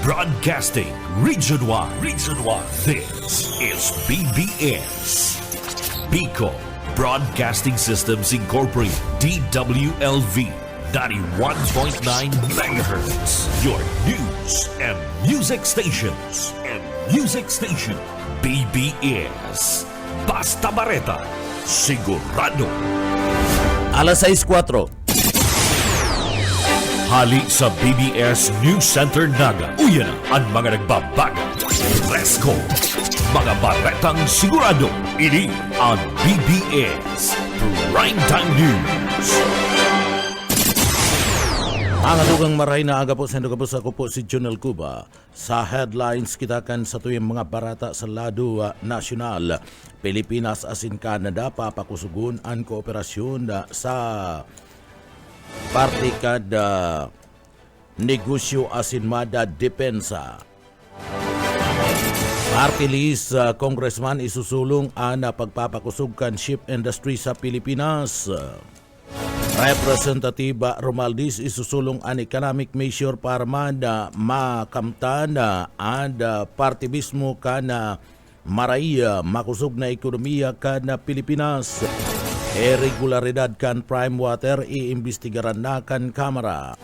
Broadcasting Region 1. Region 1. This is BBS. Bicol Broadcasting Systems Incorporated. DWLV. 91.9 megahertz. Your news and music stations. BBS. Basta Bareta. Sigurado. Alas 6:04. Hali sa BBS News Center Naga. Uyan na ang mga nagbabago. Fresco. Mga baretang sigurado. Ini ang BBS Primetime News. Ang adugang maray na aga po sa Indogabos, ako po si Junel Cuba. Sa headlines kita kan sa tuyong mga barata sa lado nasyonal. Pilipinas asin Canada papakusugun ang kooperasyon sa parte kada negosyo asin mada depensa. Party list Congressman isusulong ang pagpapakusog kan ship industry sa Pilipinas. Representative Romualdez isusulong ang economic measure para makamtan ang partibismo kana maraya makusog na ekonomiya kana Pilipinas. Irregularidad kan prime water iimbestigaran na kan Kamara.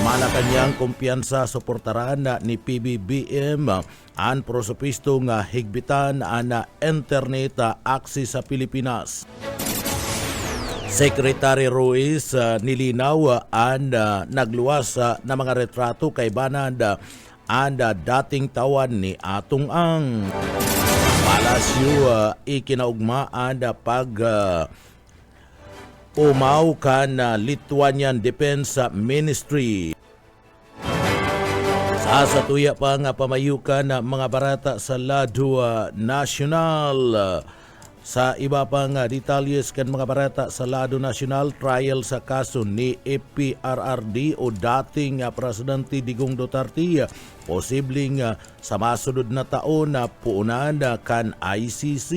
Malakanyang kumpiyansa suportaran ni PBBM ang prosopisto nga higbitan ang internet access sa Pilipinas. Secretary Ruiz nilinaw ang nagluwas na mga retrato kay Banad ang dating tawan ni Atong Ang. Palasyo ikinaugma ang pag umaw kan Lithuanian Defense Ministry. Sa satuya pa nga pamayukan mga barata sa lado nasyonal. Sa iba pang detalyes kan mga barata sa lado nasyonal, trial sa kaso ni EPRRD o dating Presidente Digong Duterte, posibleng sa masunod na taon na puunan kan ICC.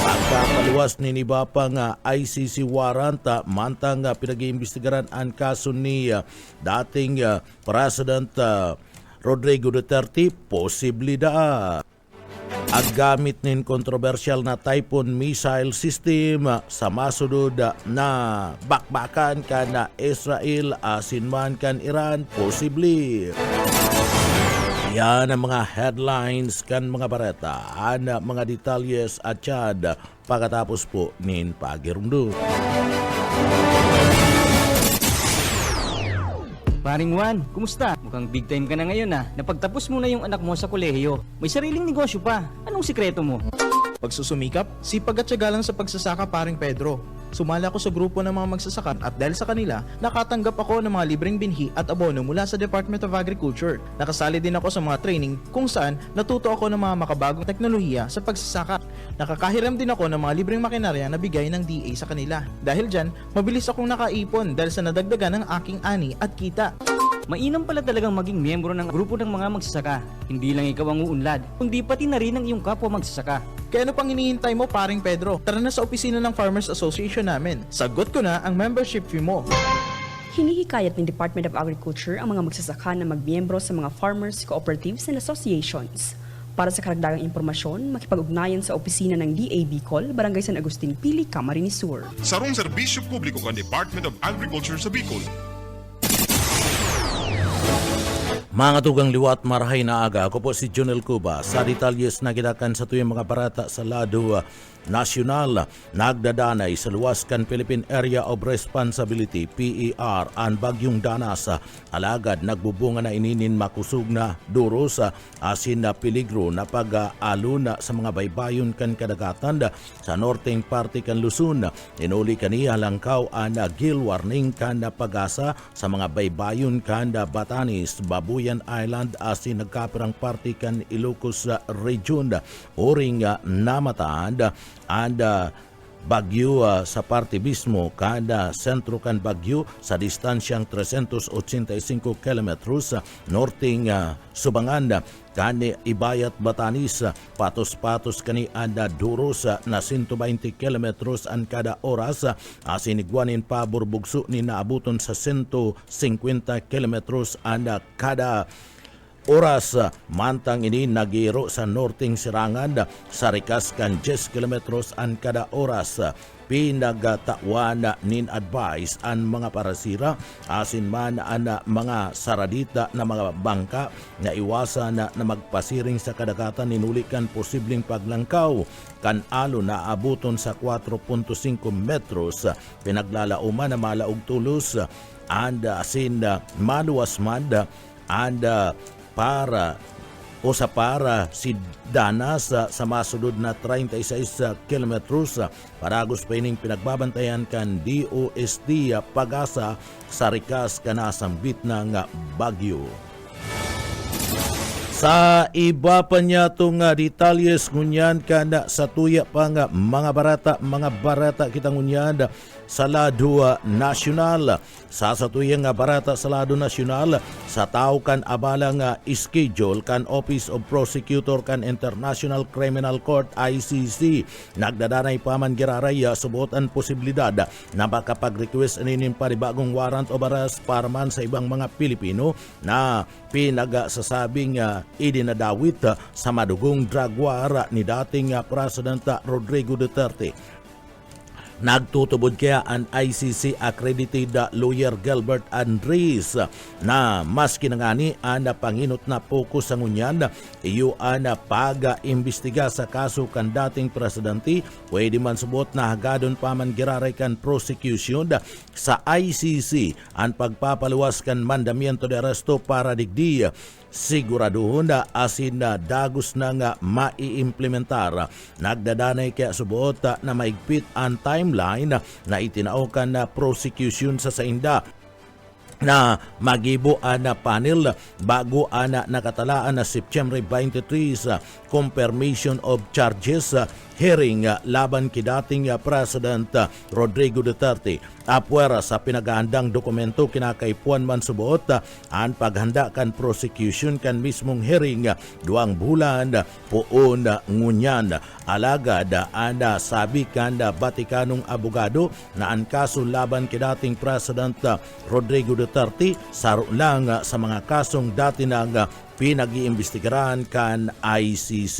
Pagkakaluwas ni iba pang ICC warrant, mantang pinag-iimbestigaran ang kaso ni dating President Rodrigo Duterte, posible da. At gamit nin kontrobersyal na Typhoon missile system sa masunod na bakbakan kan Israel asinman kan Iran, posible. Yan ang mga headlines kan mga bareta. Ang mga detalyes at Chad pagkatapos po nin pagirumdo. Paring Juan, kumusta? Mukhang big time ka na ngayon Napagtapos mo na yung anak mo sa kolehiyo. May sariling negosyo pa. Anong sikreto mo? Pagsusumikap, sipag at tiyaga lang sa pagsasaka, paring Pedro. Sumali ako sa grupo ng mga magsasaka at dahil sa kanila, nakatanggap ako ng mga libreng binhi at abono mula sa Department of Agriculture. Nakasali din ako sa mga training kung saan natuto ako ng mga makabagong teknolohiya sa pagsasaka. Nakakahiram din ako ng mga libreng makinarya na bigay ng DA sa kanila. Dahil dyan, mabilis akong nakaipon dahil sa nadagdagan ng aking ani at kita. Mainam pala talagang maging miyembro ng grupo ng mga magsasaka. Hindi lang ikaw ang uunlad, kundi pati na rin ang iyong kapwa magsasaka. Kaya ano pang hinihintay mo, paring Pedro? Tara na sa opisina ng Farmers Association namin. Sagot ko na ang membership fee mo. Hinihikayat ng Department of Agriculture ang mga magsasaka na magmiyembro sa mga farmers, cooperatives and associations. Para sa karagdagang impormasyon, makipag-ugnayan sa opisina ng DA Bicol, Barangay San Agustin Pili, Camarines Sur. Sarong serbisyo publiko kan Department of Agriculture sa Bicol. Mga tugang liwat marahay na aga, ako po si Junel Cuba. Sa detalyes na gidakan sa tuyong mga barata sa lado nasyonal, nagdadanay sa luwas kan Philippine Area of Responsibility PER ang bagyong danas. Alagad nagbubunga na ininin makusog na duros asin na peligro na pag-aluna sa mga baybayon kan kadagatan sa norteng parte kan Luzon. Inuli kaniya langkaw ang gill warning kan pag-asa sa mga baybayon kan Batanes, Babuyan Island asin nagkapirang parte kan Ilocos Region. Oring namataan and Bagyo sa parte mismo kada sentro kan Bagyo sa distansyang 385 kilometros norteng Subangan kani Ibayat Batanes patos-patos kani ada duros na 120 kilometros an kada oras asinigwanin pa burbugso ni naabuton sa 150 kilometros an kada oras. Mantang ini nagiro sa norting sirangan sa rikas kan 10 kilometros an kada oras. Pinagatawan nin advice an mga parasira asin man an mga saradita na mga bangka na iwasan na magpasiring sa kadagatan ninulikan posibleng paglangkaw kan alo na abuton sa 4.5 metros. Pinaglalauman na malaog tulos and asin maluwas man and para si Danas sa masunod na 36 kilometros. Paragos pa ining pinagbabantayan kan DOST Pag-asa sa rikas kanasambit ng Bagyo. Sa iba pa niya itong detalyes ngunyan kan sa tuya pang mga barata kita ngunyan sa Lado Nasyonal. Sa tuyang barata sa Lado Nasyonal, sa tao kan abalang schedule kan Office of Prosecutor kan International Criminal Court ICC. Nagdadanay pa man giraray subot ang posibilidad na makapag-request aninin panibagong warrant of arrest para man sa ibang mga Pilipino na pinagsasabing idinadawit sa madugong drug war ni dating President Rodrigo Duterte. Nagtutubod kaya ang ICC accredited lawyer Gilbert Andres na maski nangani ang panginot na pokus sa ngunyan iyo ang pag-imbestiga sa kaso kan dating presidente. Pwede man subot na hagadon pa man giraray kan prosecution sa ICC ang pagpapaluwas kan mandamiento de arresto para digdi siguraduhon na asin na dagos na nga maiimplementar. Nagdadanay kaya subuot na maigpit ang timeline na itinaukan na prosecution sa sainda na magibo na panel bago na nakatalaan na September 23 sa confirmation of charges hearing laban kidating President Rodrigo Duterte. Apwera sa pinaghahandang dokumento kinakaipuan man subuot ang paghanda kan prosecution kan mismong hearing 2 bulan puon ngunyan. Alagad ana sabi kan Vaticanong abogado na ang kaso laban kidating President Rodrigo Duterte saro lang sa mga kasong dati nang pinag-iimbestigaran kan ICC.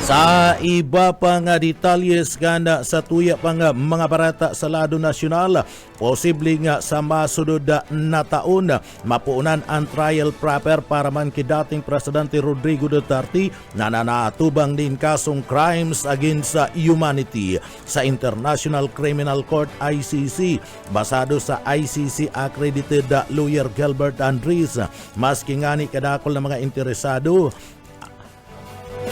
Sa iba pang detalyes kan sa tuya pang mga barata sa Lado Nasyonal, posibleng sa masunod na taon mapuunan ang trial proper para man kay dating Presidente Rodrigo Duterte na nanatubang din kasong crimes against humanity sa International Criminal Court ICC. Basado sa ICC accredited lawyer Gilbert Andres, maski ngani kadakol ng mga interesado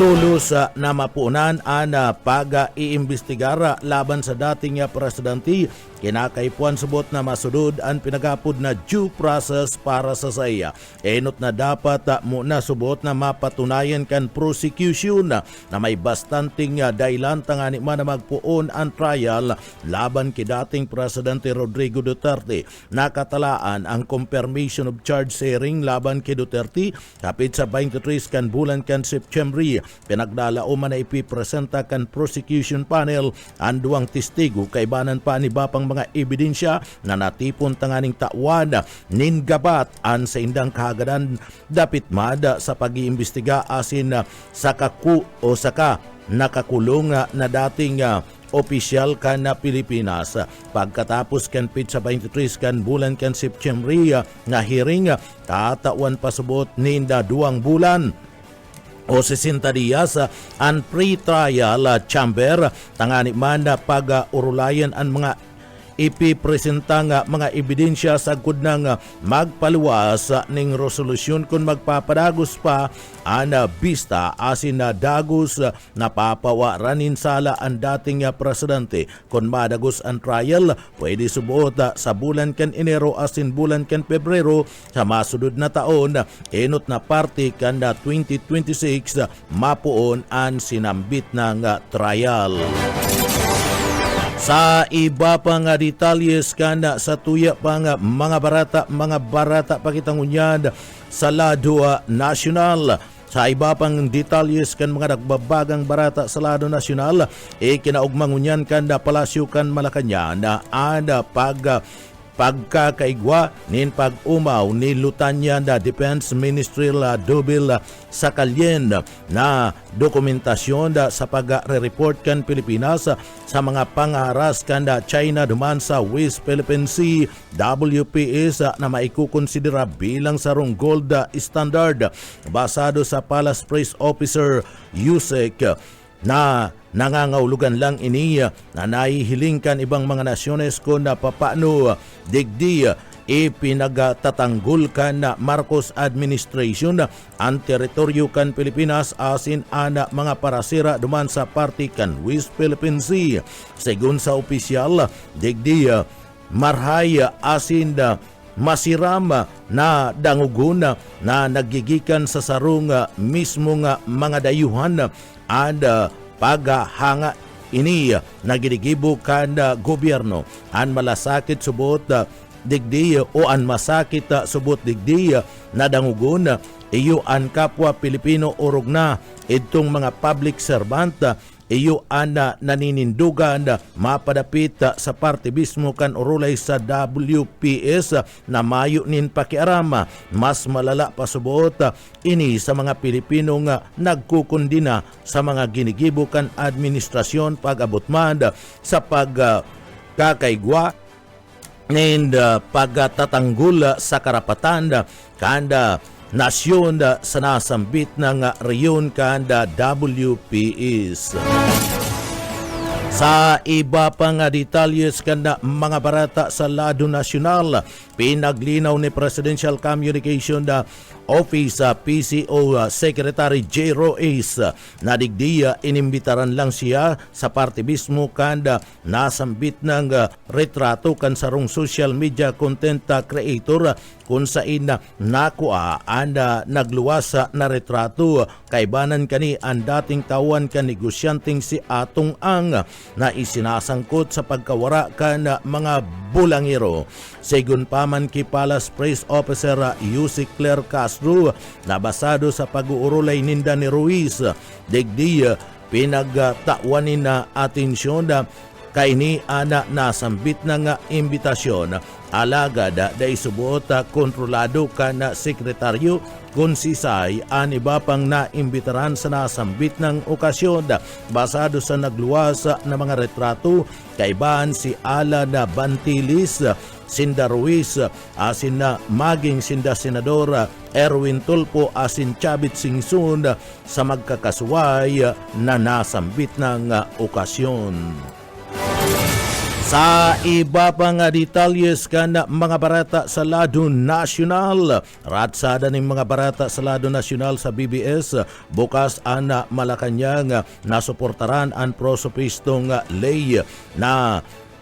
tulos na mapunan ang pag-iimbestigar laban sa dating presidente. Kinakaipuan subot na masudod ang pinagapod na due process para sa saya. Enot na dapat muna subot na mapatunayan kan prosecution na may bastanting dahilan tangani man na magpuon ang trial laban kay dating Presidente Rodrigo Duterte. Nakatalaan ang confirmation of charge hearing laban kay Duterte kapit sa 23 kan bulan kan September. Pinagdalao man na ipipresenta kan prosecution panel ang duwang testigo kaibanan pa ni bapang mga ebidensya na natipon tanganing tawan ningabat an sa indang kahagadan dapit mada sa pag-iimbestiga asin sa nakakulong na dating opisyal kan na Pilipinas. Pagkatapos kan pit sa 23 kan bulan kan September nga hearing tatawan pasubot ninda 2 bulan o 60 días ang pre-trial chamber tangani man na pag-urulayan ang mga ipipresenta nga mga ebidensya sa gud nang magpaluwas ning resolusyon kung magpapadagos pa ang bista asin na dagos na papawaran sala ang dating presidente. Kung madagos ang trial, pwede subuot sa bulan kan Enero asin bulan kan Pebrero sa masunod na taon. Enot na parte kan 2026 mapuon ang sinambit ng trial. Sa iba pang detalyes kan sa tuya pang mga barata pakitangunyan sa Lado Nasyonal. Sa iba pang detalyes kan mga nagbabagang barata sa Lado Nasyonal, kinaugmangunyan kan Palasyo kan Malacañang na ang pagkakaigwa nin pag-umaw ni Lutanya na Defense Ministerial Dubil sa Kalyen na dokumentasyon sa pag-report kan Pilipinas sa mga pangaras kan China duman sa West Philippine Sea WPS na maikukonsidera bilang sarong gold standard basado sa Palace Press Officer Yusek na nangangahulugan lang ini na nahihilingkan ibang mga nasyones kung na papano digdi ipinagtatanggol kan na Marcos administration ang teritoryo kan Pilipinas asin ana mga parasira duman sa parte kan West Philippine Sea. Segun sa opisyal, digdi marhay asin masiram na dangugon na nagigikan sa sarong mismong mga dayuhan at paghanga ini nagigibo kan gobyerno an malasakit subot digdi o an masakit subot digdi na dangugon iyo an kapwa Pilipino urog na itong mga public servant iyo an naninindugan mapadapit sa parte mismo kan urulay sa WPS na mayo nin pakiaram. Mas malala pa subot ini sa mga Pilipino nga nagkukundina sa mga ginigibo kan administrasyon pag-abot man sa pagkakaigwa and pagtatanggol sa karapatan kanda nasyon sa nasambit ng reyon kanda WPS. Sa iba pang detalyes kanda mga barata sa lado nasyonal, pinaglinaw ni Presidential Communication Office PCO Secretary J. Roes na digdiya inimbitaran lang siya sa parte mismo kanda nasambit ng retrato kan sarong social media content creator kung saan nakuha ang nagluwas na retrato kaibanan kani ang dating tawan kan negosyanteng si Atong Ang na isinasangkot sa pagkawara kan mga bulangero. Segun paman ki Palace Press Officer Yusik Claire Castro na basado sa pag-uurulay ninda ni Ruiz, digdi pinagtawanin na atensyon kaini ana nasambit na nga imbitasyon alagad da isubuot kontrolado ka na sekretaryo kung sisay an iba pang naimbitaran sa nasambit ng okasyon basado sa nagluwas na mga retrato kaibahan si Ala na Bantilis, Sinda Ruiz, asin na maging Sinda Senador Erwin Tulfo asin Chavit Singson sa magkakasuway na nasambit ng okasyon. Sa iba pang detalyes kan mga barata sa lado nasyonal, ratsada ng mga barata sa lado nasyonal sa BBS, bukas ang Malacanang nasuportaran ang prosopistong ley na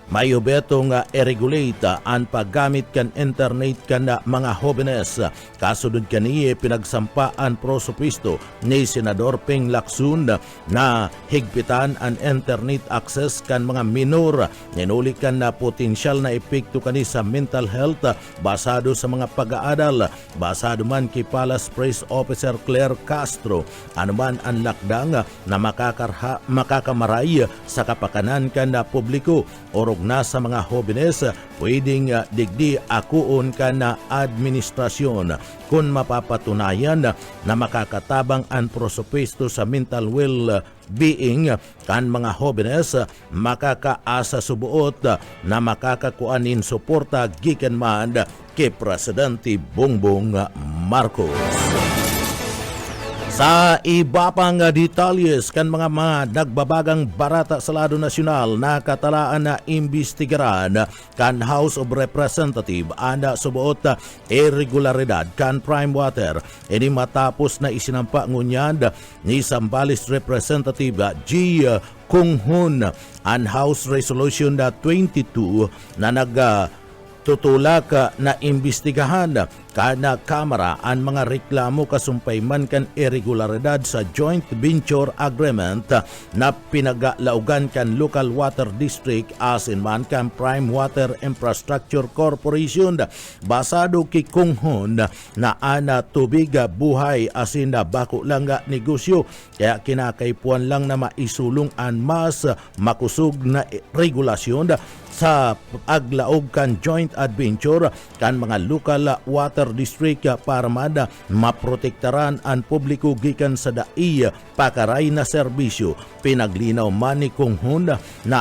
mayo betong i-regulate ang paggamit kan internet kan mga jóvenes. Kasunod kaniya pinagsampaan prosopisto ni Senador Ping Lacson na higpitan ang internet access kan mga minor. Ninulikan na potensyal na epekto kani sa mental health basado sa mga pag-aaral. Basado man kay Palace Press Officer Claire Castro, anuman ang lakdang na makakamaray sa kapakanan kan publiko o na sa mga jóvenes pwedeng digdi akuon ka na administrasyon kung mapapatunayan na makakatabang ang prosopisto sa mental well-being kan mga jóvenes makakaasa subuot na makakakuanin suporta gikan man kay Presidente Bongbong Marcos. Sa iba pang detalyes kan mga nagbabagang barata sa lado nasyonal, nakatalaan na imbestigaran kan House of Representatives ang subuot irregularidad kan Prime Water. Ini matapos na isinampa ngunyan ni Zambales Representative G. Kung-hun ang House Resolution 22 na tutulak na imbestigahan kana Kamara ang mga reklamo kasumpay man kan irregularidad sa joint venture agreement na pinagalaugan kan Local Water District asin man kan Prime Water Infrastructure Corporation. Basado kay Kung-hun na ana tubig buhay asin na bako lang negosyo kaya kinakaipuan lang na maisulong ang mas makusog na regulasyon sa aglaog kan joint adventure kan mga local water district para maprotektaran ang publiko gikan sa dai pakaray na serbisyo. Pinaglinaw man ni Kung Hun na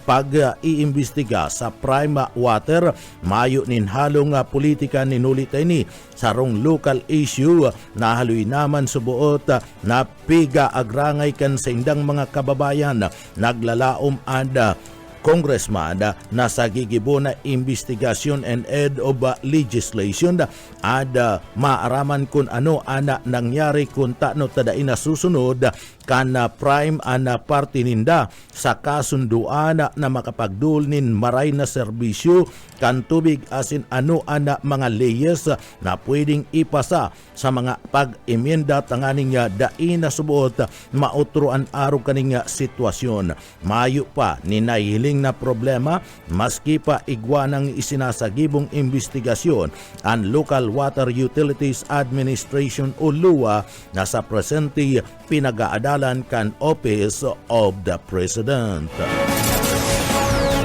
pag-iimbestiga sa prime water mayo nin halong politika ni nulitay ni sarong local issue na haloy naman subuot na piga agrangay kan sa indang mga kababayan naglalaom ad congressman na sa gigibo na investigasyon and head of legislation ad maaraman kung ano ana nangyari kung tano tadain na susunod kan prime ana party ninda sa kasunduan na makapagdul nin maray na serbisyo kan tubig asin ano ana mga leyes na pwedeng ipasa sa mga pag-emenda tanganing dain na subuot mautruan araw kaning sitwasyon. Mayo pa ni nahiling na problema maski pa igwa ng isinasagibong investigasyon ang Local Water Utilities Administration o LUA na sa presente pinag-aadalan kan Office of the President.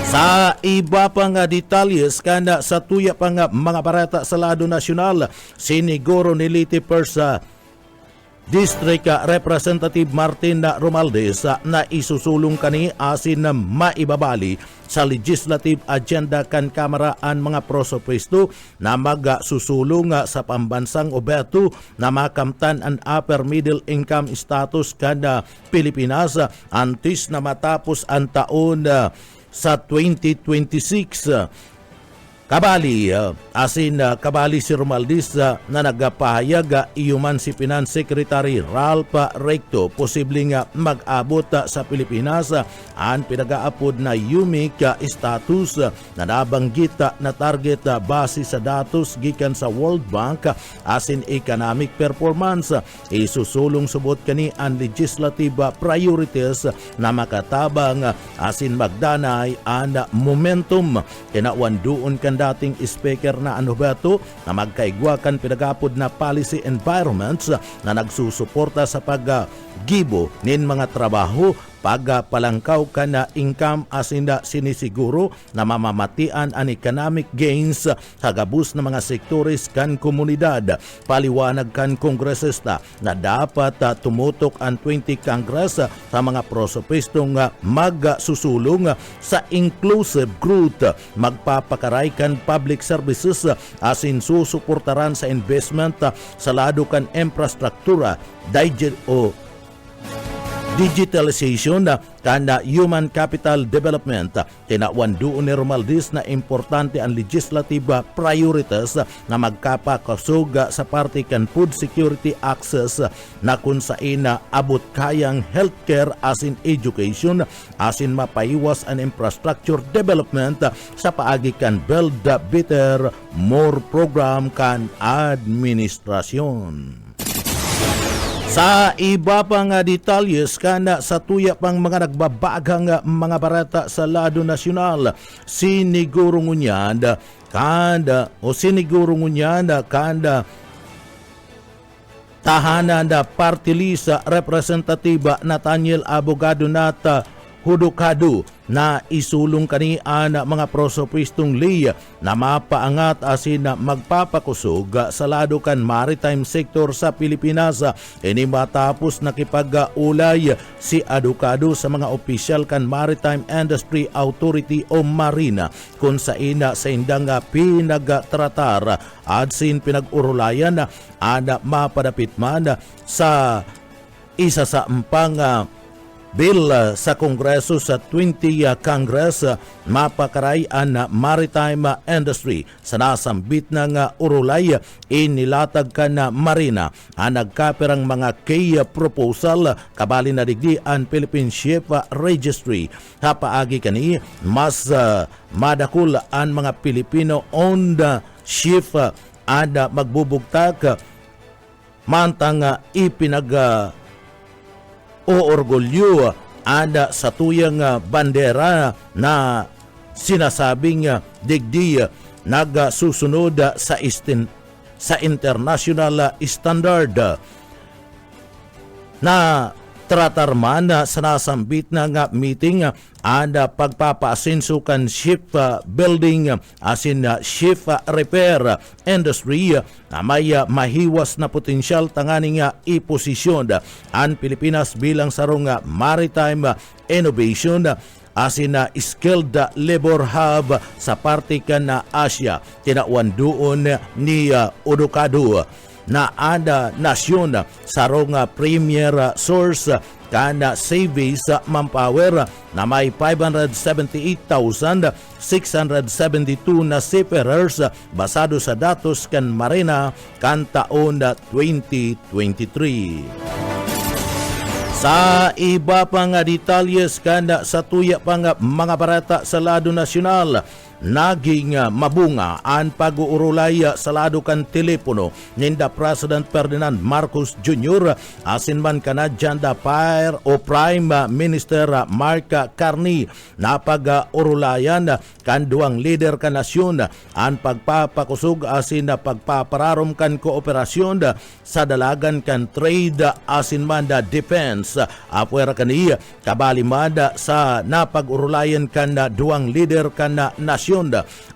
Sa iba pang detalles kana sa tuya pang mga barata sa lado nasyonal, siniguro ni Leyte Persa District Representative Martin Romualdez na isusulong kani asin na maibabali sa legislative agenda kan Kamara ang mga prosopesto na magsusulong sa pambansang obeto na makamtan ang upper middle income status kada Pilipinas antes na matapos ang taon sa 2026. Kabali si Romualdez na nagpahayag iyuman si Finance Secretary Ralph Recto posibleng mag-abot sa Pilipinas ang pinag-aapod na unique status na nabanggit na target base sa datos gikan sa World Bank asin economic performance. Isusulong subot kani ang legislative priorities na makatabang asin magdanay ang momentum kinawan duon kan dating speaker na Anobeto na magkaigwakan pinagapod na policy environments na nagsusuporta sa paggibo nin mga trabaho pagpalangkaw ka na income asinda sinisiguro na mamamatian ang economic gains sa gabus na mga sektores kan komunidad. Paliwanag kan kongresista na dapat tumutok ang 20 Congress sa mga prosopistong magsusulong sa inclusive growth, magpapakaray kan public services asin susuportaran sa investment sa lado kan infrastruktura, digitalization kana human capital development. Tinawan doon ni Romualdez na importante ang legislative priorities na magkapakasug sa parte kan food security access na kung saan abot kayang healthcare asin education asin mapaiwas ang infrastructure development sa paagi kan Build Better More program kan administrasyon. Sa iba pang detalles kana sa tuya pang mga nagbabagang mga barata sa lado nasyonal, siniguro ngunyan kanda tahanan na party list representative Nathaniel Abogado Nata Hudukado na isulong kanian mga prosopistong liya na mapaangat asin na magpapakusog sa lado kan maritime sector sa Pilipinas. Ini matapos nakipag-ulay si Adukado sa mga opisyal kan Maritime Industry Authority o Marina kung sa indang pinagtratar at sin pinag-urulayan na mapadapit man sa isa sa empang bill sa Kongreso sa 20 Congress mapakaray ang maritime industry sa nasambit ng urulay inilatag ka na Marina ang nagkapirang mga key proposal kabali na digdi ang Philippine Ship Registry. Hapaagi kani mas madakul ang mga Filipino-owned ship ada magbubugtak mantang o orgulyo ada sa tuyang bandera na sinasabing digdi nagsusunod sa international standard na tratarman sa nasambit na nga meeting ada pagpapaasinsukan ship building asin ship repair industry na may mahiwas na potensyal tanganing iposisyon ang Pilipinas bilang sarong maritime innovation asin skilled labor hub sa parte kan Asia. Tinawan doon ni Odokado na ada nasyon sarong premier source kana savings manpower na may 578,672 na seafarers basado sa datos kan Marina kan taon 2023. Sa iba pang detalyes kanda sa tuya pang mga barata sa lado nasyonal, naging mabunga ang pag-uurulay sa lado kan telepono ninda President Ferdinand Marcos Jr. asin man Canadian Prime Minister Mark Carney na pag-urulayan kan duang leader kan nasyon ang pagpapakusog asin pagpapararom kan kooperasyon sa dalagan kan trade asin man defense apwera kaniya kabalimada sa napag-urulayan kan duang leader kan nasyon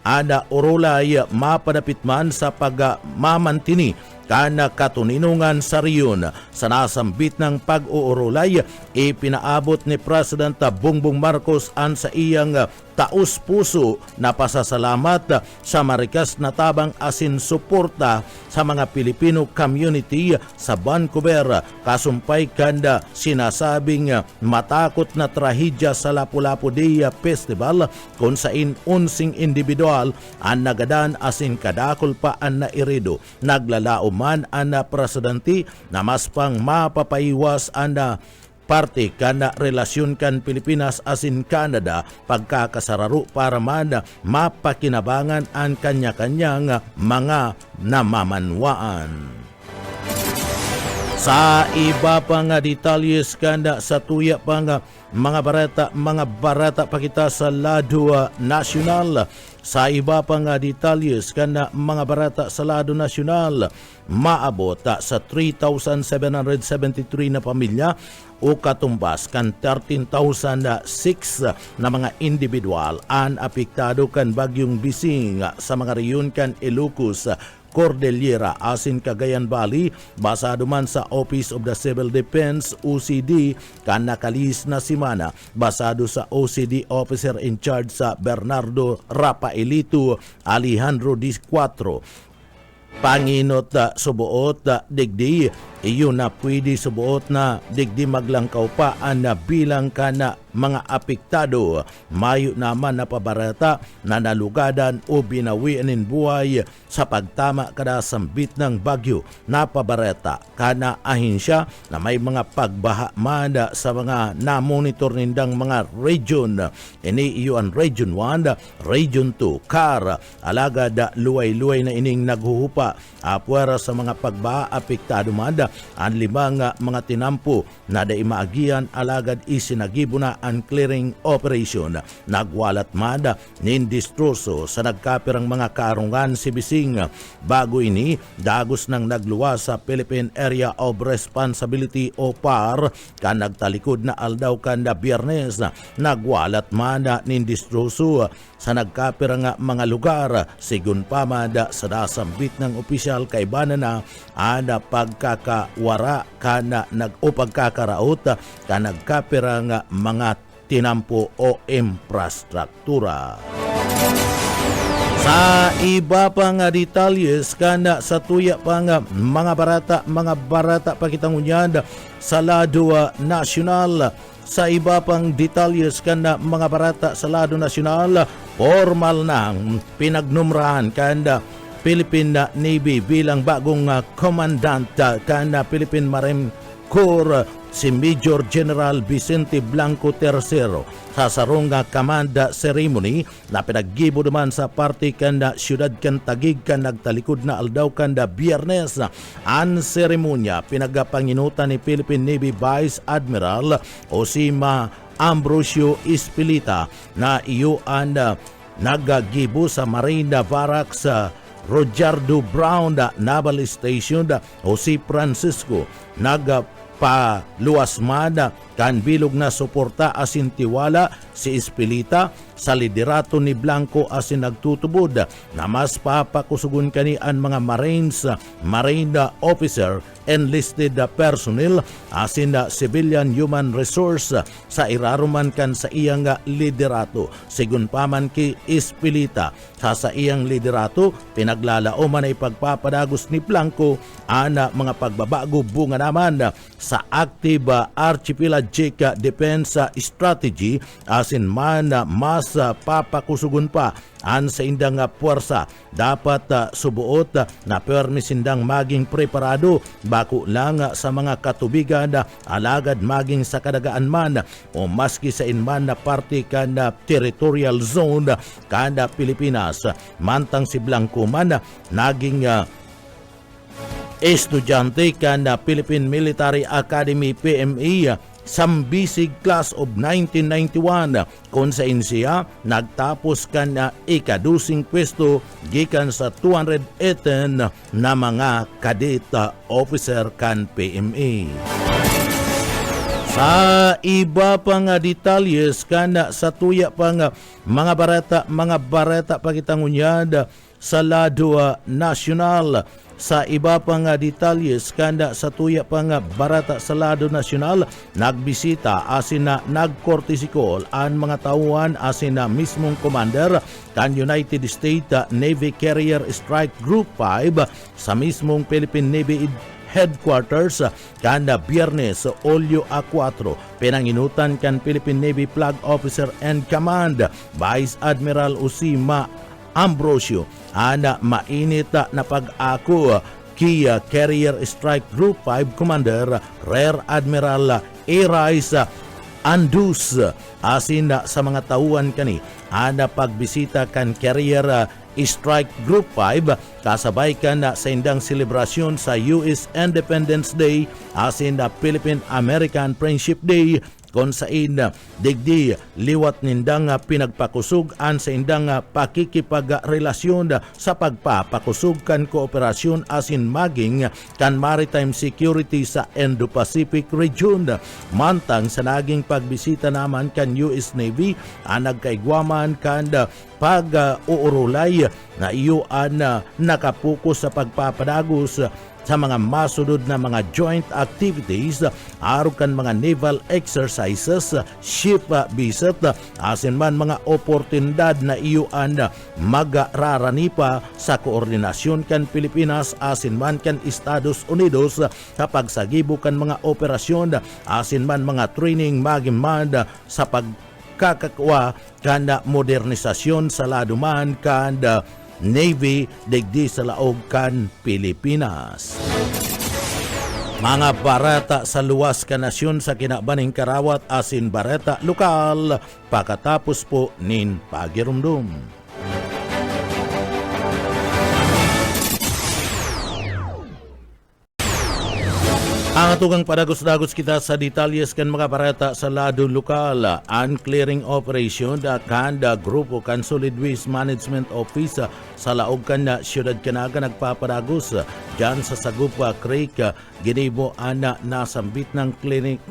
ada urulay mapadapit man sa pagmamantini kana katuninungan sa riyon. Sa nasambit ng pag-uurulay, ipinaabot ni President Bongbong Marcos ang sa iyang taus-puso na pasasalamat sa marikas na tabang asin suporta sa mga Pilipino community sa Vancouver. Kasumpay kanda sinasabing matakot na trahedya sa Lapu-Lapu Day Festival kung sain unsing individual ang nagadan asin kadakol pa ang nairido. Naglalao man ang presidente na mas pang mapapaiwas ang parte kana relasyon kan Pilipinas asin Canada pagkakasararo para man mapakinabangan ang kanya-kanyang mga namamanwaan. Sa iba pang detalyes kanda sa tuya pang mga barata pa kita sa lado nasyonal. Sa iba pang detalles kanda mga barata sa lado nasyonal, maabot sa 3,773 na pamilya o katumbas kan 13,006 na mga individual ang apektado kan bagyong Bising sa mga rehiyon kan Ilocos, Cordillera asin Cagayan Valley basado man sa Office of the Civil Defense OCD kan nakalis na simana basado sa OCD Officer in Charge sa Bernardo Rafaelito Alejandro D4. Panginot subuot digdi iyon na pwede subuot na digdi maglangkaw pa ang bilang ka na mga apektado. Mayo naman na pabarata na nalugadan o binawian in buhay sa pagtama kada sambit ng bagyo. Napabareta kana ahinsya na may mga pagbaha man sa mga namonitor nindang mga region. Ini iyon Region 1, Region 2, CAR. Alagad luway-luway na ining naghuhupa apwera sa mga pagbaha apektado man ang limang mga tinampo na daimaagian alagad isinagibo na ang clearing operation. Nagwalat man nindistroso sa nagkapirang mga karungan si Bising. Bago ini, dagos nang nagluwas sa Philippine Area of Responsibility o PAR kan nagtalikod na aldaw kan na Biyernes. Nagwalat man nindistroso sa nagkapirang mga lugar. Sigun pa man sa dasambit ng opisyal kay banana ana pagkakawara kana pagkakaraot ka nagkapirang mga tinampo o infrastruktura. Sa iba pang detalyes kana sa tuya pang mga barata pakitangunyad sa lado nasyonal. Sa iba pang detalyes kana mga barata sa lado nasyonal, formal nang pinagnumrahan kanda Philippine Navy bilang bagong commandant kana Philippine Marine Corps si Major General Vicente Blanco III sa sarong command ceremony na pinaggibo naman sa parte kanda siyudad kan Taguig kan nagtalikod na aldaw kanda Biyernes. Ang seremonya pinagapanginutan ni Philippine Navy Vice Admiral Osima Ambrosio Espilita na iyo ang nagagibo sa Marina Barracks Rojardo Brown Naval Station Jose Francisco. paluwas man kan bilog na suporta asin tiwala si Espilita sa liderato ni Blanco asin nagtutubod na mas papakusugon kani ang mga Marines, Marine officer, enlisted personnel asin civilian human resource sa iraruman kan sa iyang liderato. Sigun paman ki Espilita sa iyang liderato pinaglalauman ay pagpapadagos ni Blanco ana mga pagbabago bunga naman sa active archipelagic defense strategy asin man mas papakusugon pa an sa indang puwersa dapat subuot na permisindang maging preparado bako lang sa mga katubigan alagad maging sa kadagaan man o maski sa inman na parte kan territorial zone kan Pilipinas. Mantang si Blanco man naging estudyante kan Philippine Military Academy PMA Sambisig Class of 1991 kung sa siya nagtapos kan ikadusing pwesto gikan sa 218 na mga cadet officer kan PMA. Sa iba pang detalyes kan sa tuya pang mga bareta pagitangunyad sa lado nasyonal. Sa iba pang detalles kanda sa tuya pang barata sa lado nasyonal nagbisita asin na nagkortisikol ang mga tauhan asin na mismong commander kan United States Navy Carrier Strike Group 5 sa mismong Philippine Navy Headquarters kanda Biyernes Olyo A4 pinanginutan kan Philippine Navy Flag Officer and Command Vice Admiral Usima Ambrosio ana mainit na pag-ako Kia Carrier Strike Group 5 Commander Rear Admiral Erais Andus asin sa mga tauhan kani ana pagbisita kan Carrier Strike Group 5 kasabay kan sa indang selebrasyon sa US Independence Day asin Philippine-American Friendship Day kon sa digdi liwat nindang pinagpakusog an sa indang pakikipagrelasyon sa pagpapakusog kan kooperasyon asin maging kan maritime security sa Indo-Pacific region. Mantang sa naging pagbisita naman kan US Navy ang nagkaigwaman kan pag-uurulay na iyo an nakapokus sa pagpapadagos sa mga masunod na mga joint activities arukan mga naval exercises, ship visit, asin man mga oportunidad na iyoan magrarani pa sa koordinasyon kan Pilipinas asin man kan Estados Unidos sa pagsagibok kan mga operasyon asin man mga training magimad sa pagkakakwa kan modernisasyon sa laduman kan Navy digdi sa laog kan Pilipinas. Mga barata sa luwas ka nasyon sa kinabaning karawat asin barata lokal pakatapos po nin pagirumdum. Ang atugang padagos-dagos kita sa detalyes kan mga barata sa lado lokal. Unclearing operation da kanda grupo kan Solid Waste Management Office sa laog kan na siyudad Canaga nagpapadagos dyan sa Sagupa Creek ginibo ana nasambit ng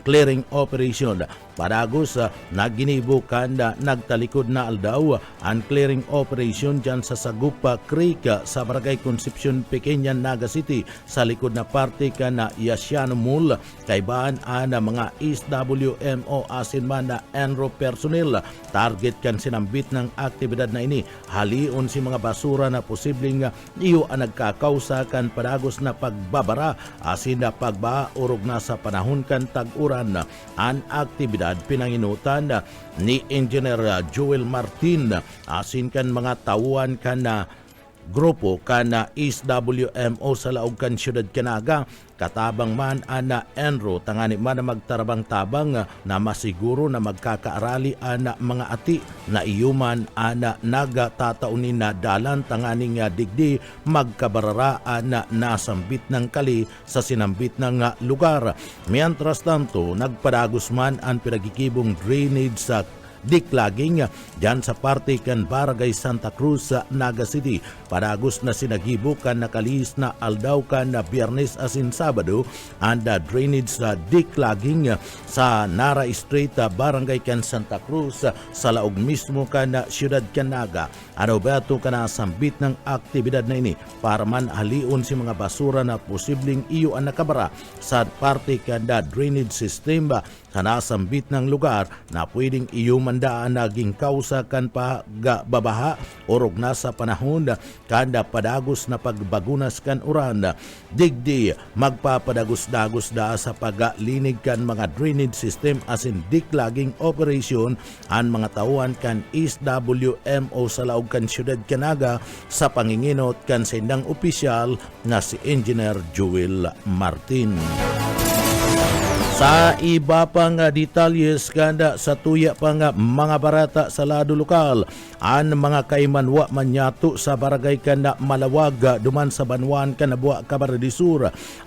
clearing operation. Padagos naginibo kanda nagtalikod na aldaw ang clearing operation dyan sa Sagupa Creek sa Barangay Concepcion Pequeña, Naga City sa likod na parte ka na Yasiano Mall kaibaan ana mga SWMO asin man na ENRO personnel. Target kan sinambit ng aktibidad na ini halion si mga basura na posibleng iyo ang nagkakausa kan padagos na pagbabara asin na pagbaurog na sa panahon kan tag-uran. Ang aktibidad pinanginutan ni Engineer Joel Martin asin kan mga tauhan kan na grupo kan na SWMO sa laog kan siyudad Canaga katabang man ana enro tangani man na magtarabang-tabang na masiguro na magkakaarali ana mga ati na iyuman ana nagatataonin na dalan tanganing digdi magkabarara ana nasambit ng kali sa sinambit ng lugar. Mientras tanto nagpadagos man ang pinagkikibong drainage sa Diklaging dyan sa parte kan Barangay Santa Cruz sa Naga City. Padagos na sinagibukan nakalis na aldaw kan na Biyernes asin Sabado and drainage sa diklaging sa Nara Street, Barangay kan Santa Cruz sa laog mismo kan siyudad kan Naga. Ano ba ito ka nasambit ng aktibidad na ini para man haliun si mga basura na posibleng iyo ang nakabara sa parte kada drainage system sa nasambit ng lugar na pwedeng iyo mandaan naging kausa kan pagbabaha orog na sa panahon kada padagos na pagbagunas kan uran. Digdi magpapadagos-dagos da sa paglinig kan mga drainage system asin diklaging operation ang mga tauhan kan SWMO sa laog kan siyudad Kanaga sa panginginot kan sindang opisyal na si Engineer Joel Martin. Sa iba pang detalyes kanda sa tuya pang mga barata sa lado lokal, ang mga kaimanwa manyato sa barangay kanda Malawag duman sa Banwan Kanabuak Camarines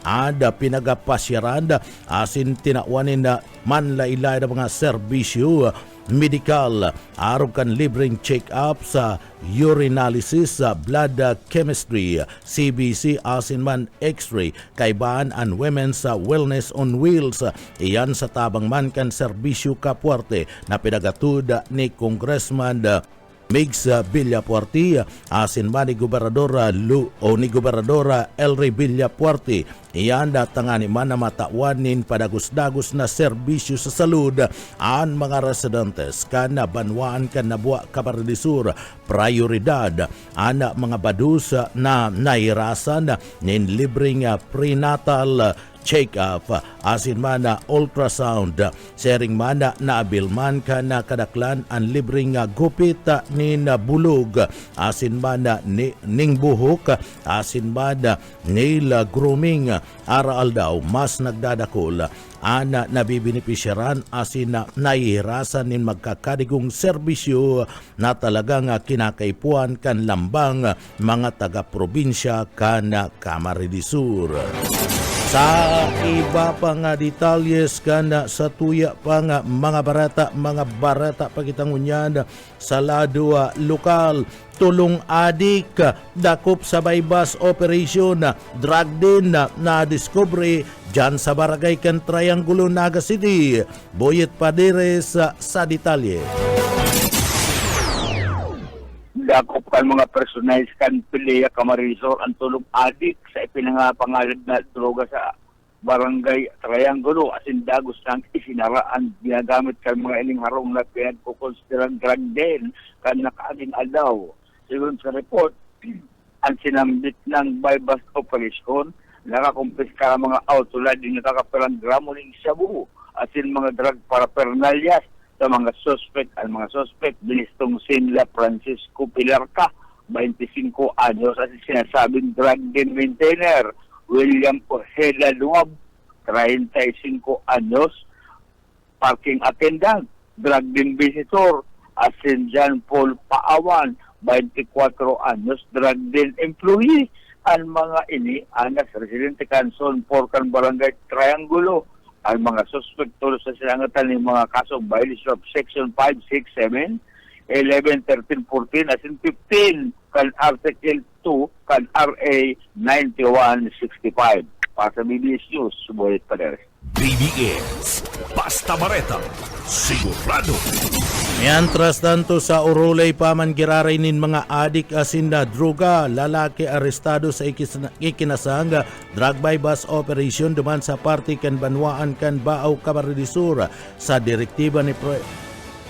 ad pinagapasyaran asin tinawanin na manlailay na mga serbisyo medikal arog kan libreng check-up sa urinalysis, blood chemistry, CBC asin man X-ray, kaibahan and women's wellness on wheels. Iyan sa tabang man kan serbisyo kapuarte na pinagatud ni Congressman Migs Villapuerte asin man ni Gobernador ni Gobernador Elry Villapuerte. Iyan datangani man na matauanin padagos-dagos na serbisyo sa salud ang mga residentes kan Banwaan kan Nabuak Camarines Sur. Prioridad ang mga badus na nairasan nin libreng prenatal check-up asin man na ultrasound sharing man na naabilman ka na kadaklan ang libreng gupit nin bulog asin man na ning buhok asin man na nail grooming aral daw mas nagdadakol ana nabibinipisyaran asin na naihirasan nin magkakadigong serbisyo na talagang kinakaipuan kan lambang mga taga-probinsya kan Camarines Sur. Sa iba pang detalyes kan sa tuya pang mga barata pagitangunyan sa lado lokal, tulong adik dakop sa bypass operation, drug din na discovery dyan sa barangay kan Triangulo, Naga City. Boyet Padires sa detalye. Dakop kan mga personalis kan Pilea Camarinesor ang tulong adik sa ipinangapangalad na droga sa barangay Triangulo asin dagos ng isinaraan ginagamit kan mga ining harong na pinagkukonsiderang drug den kan nakaading aldaw. Sigun sa report, ang sinambit ng bypass operation nakakumpiska mga autolad din nakakaperang gramo ng sabu asin mga drug paraphernalias sa mga suspect. Ang mga suspect binistong Sinla Francisco Pilarca, 25 anyos, at sinasabing drug den maintainer William Ojeda Luab, 35 anyos, parking attendant, drug den visitor asin John Paul Paawan, 24 anyos, drug den employee. Ang mga ini anas residente Canson Porcan Barangay Triangulo. Ang mga suspect tulos sa sinangatan ng mga kasong violation of Section 5, 6, 7, 11, 13, 14, asin 15 kan Article 2 kan RA 9165. Para sa BBS News, Suboyet Paderes. BBS, basta bareta, sigurado. Mientras tanto sa Orolay paman giraray nin mga adik asin na droga, lalaki arestado sa ikinasang drug bypass operation duman sa parte kan Banwaan kan Baaw Camarines Sur sa direktiba ni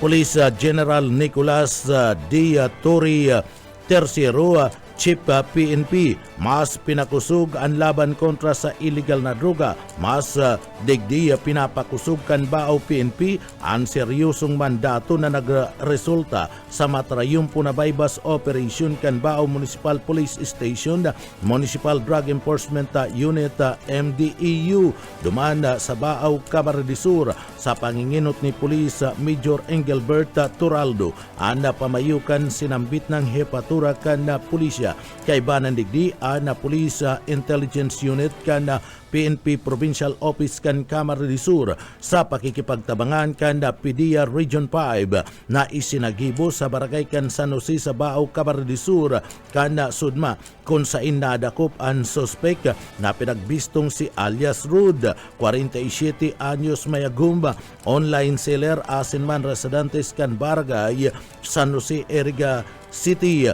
Police General Nicolas D. Torre Tercero, Chief PNP. Mas pinakusog ang laban kontra sa illegal na droga. Mas digdi pinapakusog kan Baaw PNP ang seryosong mandato na nagresulta sa matrayumpo na bypass operation kan Baaw Municipal Police Station, Municipal Drug Enforcement Unit MDEU duman sa Baaw Camarines Sur sa panginginot ni Police Major Engelbert Turaldo ang pamayukan sinambit ng hepatura kan pulisya hustisya. Kay banan digdi na Police Intelligence Unit kan PNP Provincial Office kan Camarines Sur sa pakikipagtabangan kan PDEA Region 5 na isinagibo sa barangay kan San Jose sa Bao, Camarines Sur kan Sudma kung saan nadakop ang suspek na pinagbistong si alias Rude, 47 anyos mayagumba, online seller asin man residentes kan barangay San Jose Iriga City.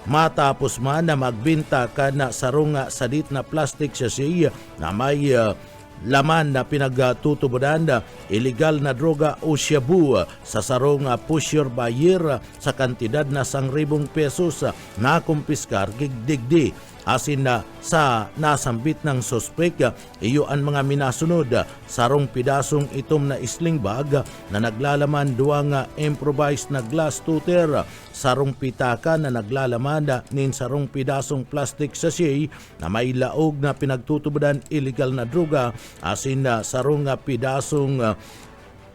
Matapos man na magbinta ka na sarong sadit na plastic sachet na may laman na pinagtutubudan illegal na droga o shabu sa sarong pusher buyer sa kantidad na 1,000 pesos na kumpiskar digdi asin na sa nasambit ng suspek. Iyo ang mga minasunod, sarong pidasong itom na sling bag na naglalaman duwang improvised na glass tuter, sarong pitaka na naglalaman nin sarong pidasong plastic sachet na may laog na pinagtutubudan illegal na droga asin na sarong pidasong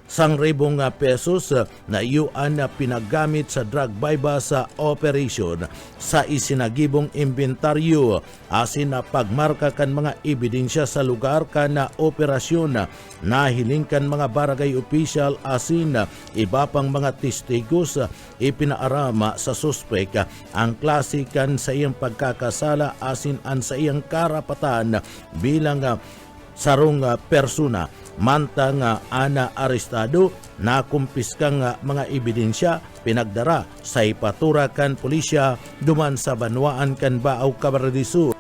1,000 pesos na iyuan na pinagamit sa drug bypass operation sa isinagibong inventaryo asin na pagmarka kan mga ebidensya sa lugar kan na operasyon na hilingkan mga barangay official asin iba pang mga testigos ipinaarama sa suspek ang klase kan sa iyang pagkakasala asin an sa iyang karapatan bilang sarong persona. Mantang ana arestado na kumpiskang mga ebidensya pinagdara sa ipaturakan pulisya duman sa Banwaan kan Bao, Camarines Sur.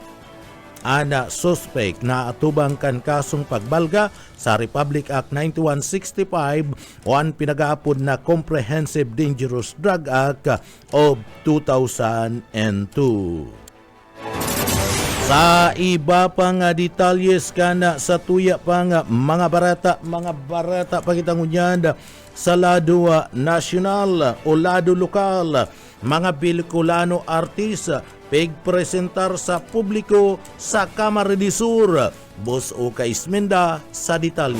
Ana suspect na atubang kan kasong pagbalga sa Republic Act 9165 o ang pinag-aapod na Comprehensive Dangerous Drug Act of 2002. Sa iba pang detalyes kana sa tuya pang mga barata pagitangunyan sa lado nasyonal o lado lokal, mga Bicolano artist pigpresentar sa publiko sa Camarines Sur. Boss Oka Ismenda sa detalye.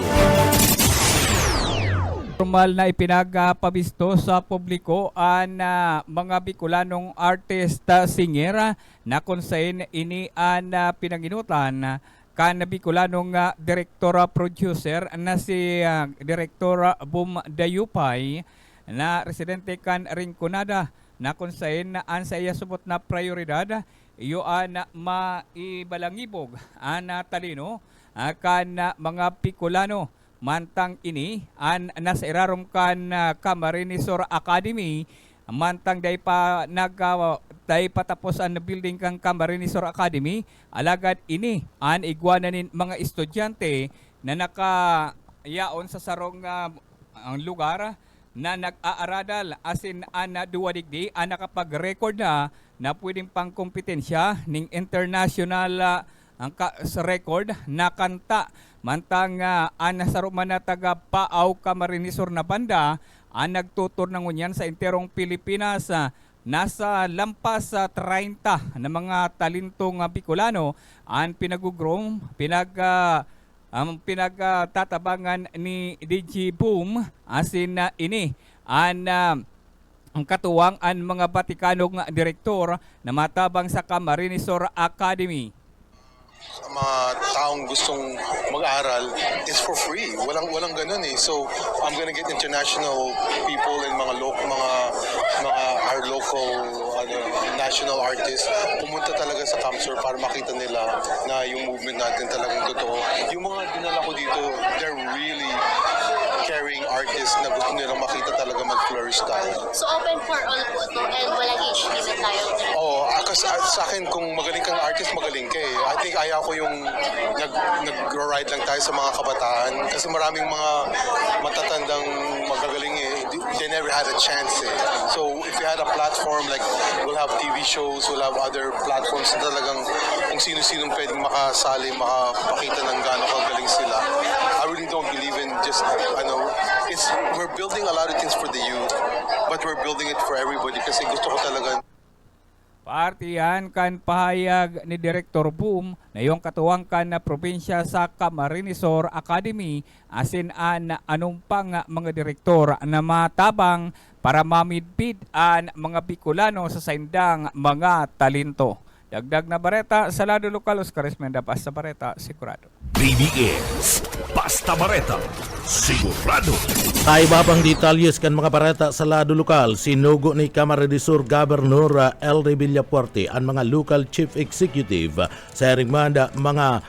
Formal na ipinagpabisto sa publiko ang mga Bicolanong artista singer na kung saan ini ang pinanginutan kan Bicolanong direktor producer na si Direktor Boom Dayupay na residente kan Rinconada na kung saan ang sa iya subot na prioridad iyo ang maibalangibog ang talino kan mga Bicolano. Mantang ini an nasa irarom kan Camarines Sur Academy mantang day patapos ang building kang Camarines Sur Academy alagad ini an igwananin mga estudyante na nakayaon sa sarong ang lugar na nag-aaradal asin an duwadigdi an nakapag-record na pwedeng pang kompetensya ning international ang sa record na kanta. Mantang nasaruman na taga Paaw, Camarines Sur na banda ang nagtutur ng unyan sa interong Pilipinas. Nasa lampas sa 30 na mga talentong Bicolano ang pinag-groom, pinagtatabangan ni DJ Boom asin ini ang katuwang ang mga Batikanong direktor na matabang sa Camarines Sur Academy. Mga taong gustong mag-aral is for free. Walang ganun eh. So I'm gonna get international people and mga our local national artists pumunta talaga sa CamSur para makita nila na yung movement natin talagang totoo. Yung mga dinala ko dito, they're really caring artists na gusto nilang makita talaga mag-flourish tayo. So open for all po ito and walang age limit tayo? Oo, kasi sa akin kung magaling kang artist, magaling ka eh. I think ayaw ko yung nag-ride lang tayo sa mga kabataan kasi maraming mga matatandang magagaling eh. They never had a chance eh. So if we had a platform like we'll have TV shows, we'll have other platforms na talagang kung sino-sinong pwedeng makasali, makapakita ng gaano kagaling sila. I really don't believe in just, we're building a lot of things for the youth, but we're building it for everybody kasi gusto ko talaga. Partihan kan pahayag ni Direktor Boom na yung katuwang kan na probinsya sa Camarines Sur Academy asin an anumpang mga direktor na matabang para mamidpid ang mga Bicolano sa saindang mga talento. Dagdag na bareta sa lado lokal, Oscar Esmenda, Basta Bareta, sigurado. BBS Basta Bareta, sigurado. Sa iba pang detalyes kan mga bareta sa lado lokal, sinugo ni Kamara de Sur Governor Elry Villapuerte ang mga local chief executive sa ringmanda mga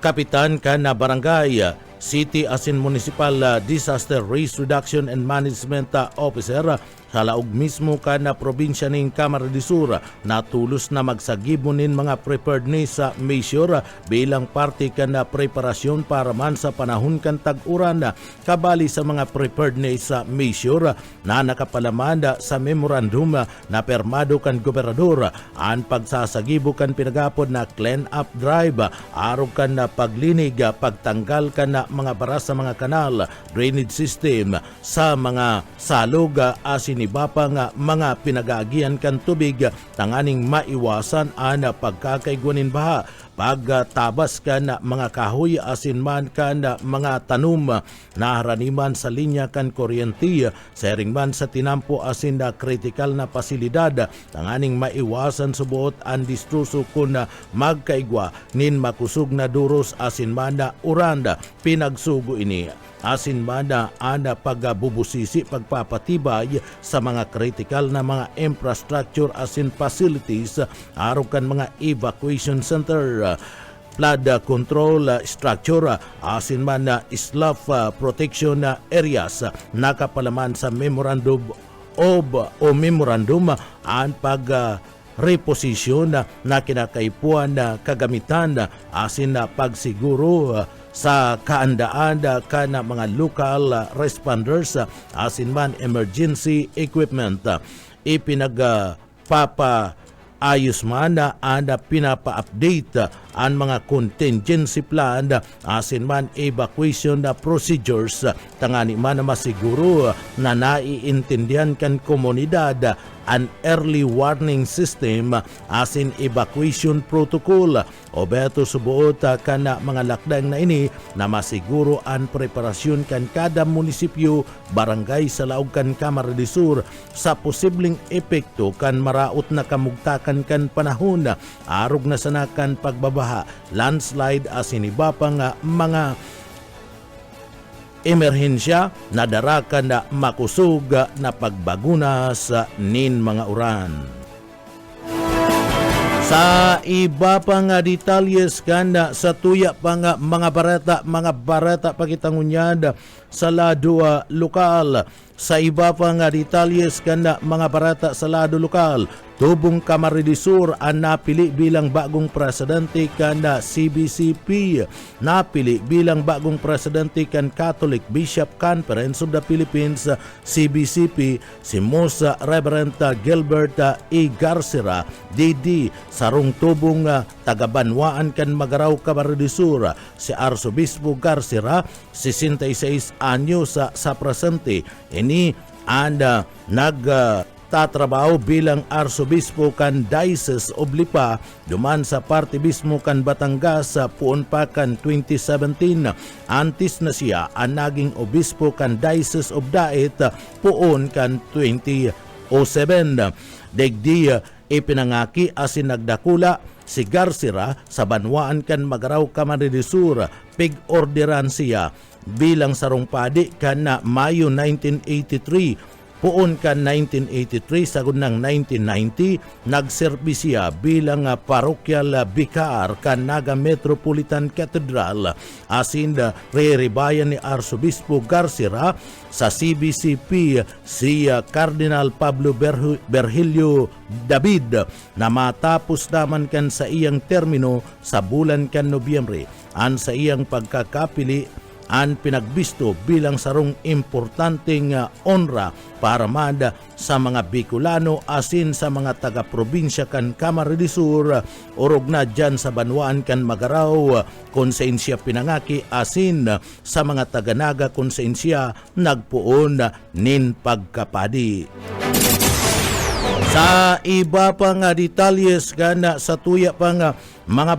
kapitan kan na barangay, city asin municipal disaster risk reduction and management officer sa laog mismo ka na probinsya ng Kamara de Sur na tulos na magsagibunin mga preparedness measure bilang parte ka na preparasyon para man sa panahon kan tag-uran kabali sa mga preparedness measure na nakapalamanda sa memorandum na permado kan gobernador ang pagsasagibo kan pinagapod na clean up drive arog kan na paglinig pagtanggal kan na mga bara sa mga kanal drainage system sa mga salog asin iba pa nga mga pinag-aagian kan tubig tanganing maiwasan ang pagkakaiguanin baha pagtabas kan mga kahoy asin man kan mga tanum na haraniman sa linya kan kuryente sa man sa tinampo asin na kritikal na pasilidad tanganing maiwasan subuot ang distruso kun magkaigwa nin makusog na duros asin man na uranda pinagsugo ini asin man na ana pagbubusisi pagpapatibay sa mga critical na mga infrastructure asin facilities arog kan mga evacuation center flood control structure asin man na slough protection areas nakapalaman sa memorandum ang pag reposition na kinakaipuan na kagamitan asin na pagsiguro sa kaandaan ka na mga local responders asin man emergency equipment ipinagpapaayos man na pinapa-update ang mga contingency plan asin man evacuation procedures tangani man na masiguro na naiintindihan kan komunidad an early warning system asin evacuation protocol o beto subuot kan mga lakdang na ini na masiguro ang preparasyon kan kada munisipyo barangay sa laog kan Kamara de Sur sa posibleng epekto kan maraot na kamugtakan kan panahon arog na sanakan pagbabaha landslide asin iba pang mga emerhensya na darakan na makusog na pagbagunas nin mga uran. Sa iba pang detalyes kanda sa tuya pang mga barata pakitangunyad sa lado lokal. Sa iba pang detalyes kanda mga barata sa lado lokal, tubong Kamara de Sur ang napili bilang bagong presidente kanda CBCP, napili bilang bagong presidente kan Catholic Bishop Conference of the Philippines CBCP si Most Reverend Gilbert E. Garcera DD sarong tubong tagabanwaan kan Magaraw Kamara de Sur si Arsobispo Garcera 66 anyos sa presente ini anda nagtatrabaho bilang arsobispo kan Diocese of Lipa duman sa parte bismo kan Batangas puon pa kan 2017 antes na siya ang naging obispo kan Diocese of Daet puon kan 2007 degdi ipinangaki asin nagdakula si Garcera sa banwaan kan Magaraw Kamara de Sur pig-orderan siya bilang sarong padi kan na Mayo 1983 puon kan 1983 sagud ng 1990 nagserbisya bilang parokyal bikar kan Naga Metropolitan Cathedral asin re-rebayan ni Arsobispo Garcera sa CBCP si Cardinal Pablo Virgilio David na matapos naman kan sa iyang termino sa bulan kan Nobyembre an sa iyang pagkakapili ang pinagbisto bilang sarong importanteng onra para mada sa mga Bicolano asin sa mga taga-probinsya kan Kamara de Sur orog na dyan sa banwaan kan Magaraw konsensya pinangaki asin sa mga taga-Naga konsensya nagpuon nin pagkapadi. Sa iba pang detalyes gana sa tuya pang mga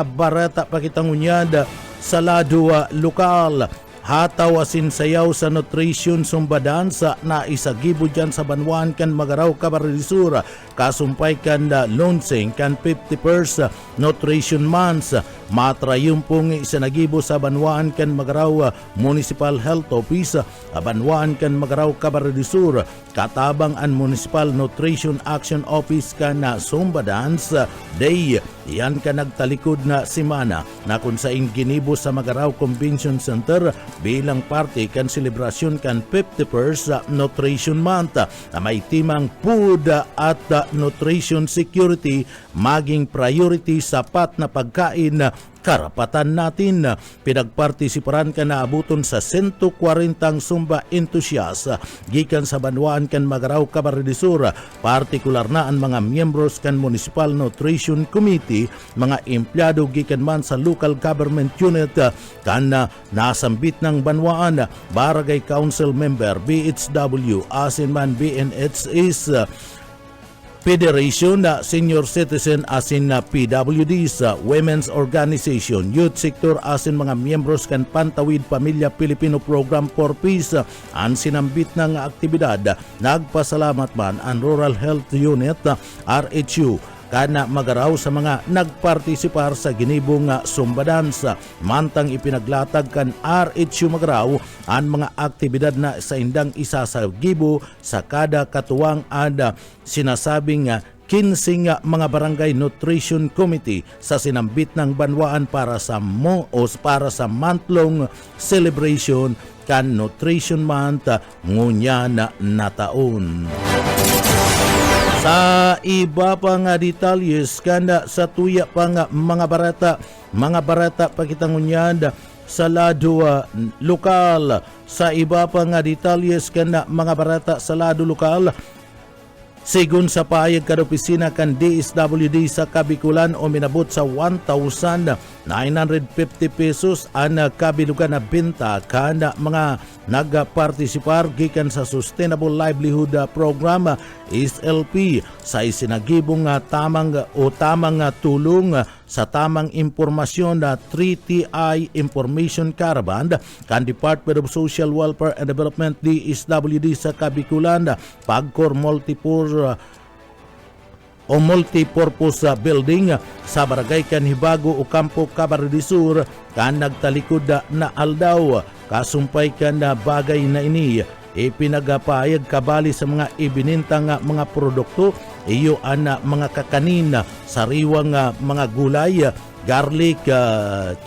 barata pakitangunyad sa lado lokal hataw asin sayaw sa nutrition sumbadan sa naisagibo dyan sa Banwan kan Magaraw Cabarrisura kasumpay kan Lonseng kan 51st Nutrition Months matrayong pong isanagibo sa Banwan kan Magaraw Municipal Health Office Banwan kan Magaraw Cabarrisura katabang an Municipal Nutrition Action Office kan Sumbadans Day yan ka nagtalikod na simana na kung saing ginibo sa Magaraw Convention Center bilang parte kan selebrasyon kan 51st Nutrition Month na may timang food at nutrition security maging priority sapat na pagkain karapatan natin. Pinagpartisiparan ka na abuton sa 140 sumba entusiast gikan sa Banwaan kan Magaraw Cabarrisura, partikular na ang mga miyembros kan Municipal Nutrition Committee, mga empleyado gikan man sa local government unit kan nasambit ng Banwaan, Barangay Council Member, BHW, asin man BNHS, Federation na Senior Citizen asin na PWDs, Women's Organization, Youth Sector asin mga miyembros kan Pantawid Pamilya Pilipino Program for Peace ang sinambit ng aktibidad. Nagpasalamat man ang Rural Health Unit RHU kana Magaraw sa mga nagpartisipar sa ginibong sumbadans. Mantang ipinaglatag kan RHU Magaraw ang mga aktibidad na sa indang isa sa gibo sa kada katuwang ada sinasabing 15 mga barangay nutrition committee sa sinambit ng Banwaan para sa month-long celebration kan Nutrition Month ngunya na taon. Sa iba pa nga detalyes kanda sa tuya pa nga mga barata pakitangunyad sa lado lokal. Sa iba pa nga detalyes kanda mga barata sa lado lokal, sigun sa paayag kad opisina kan DSWD sa Kabikulan o minabot sa 1,950 pesos ang kabilugan na benta kada mga nagpartisipar gikan sa Sustainable Livelihood Program SLP sa isinagibong tamang tulong sa tamang impormasyon na 3TI Information Caravan kan Department of Social Welfare and Development DSWD sa Kabikulan, Pagcor multipurpose building sa Barangay Kanhibago o Campo Cabarrisur kan nagtalikod na aldaw kasumpay kan na bagay na ini ipinagapayag kabali sa mga ibinintang mga produkto iyo ang mga kakanin, sariwang mga gulay, garlic,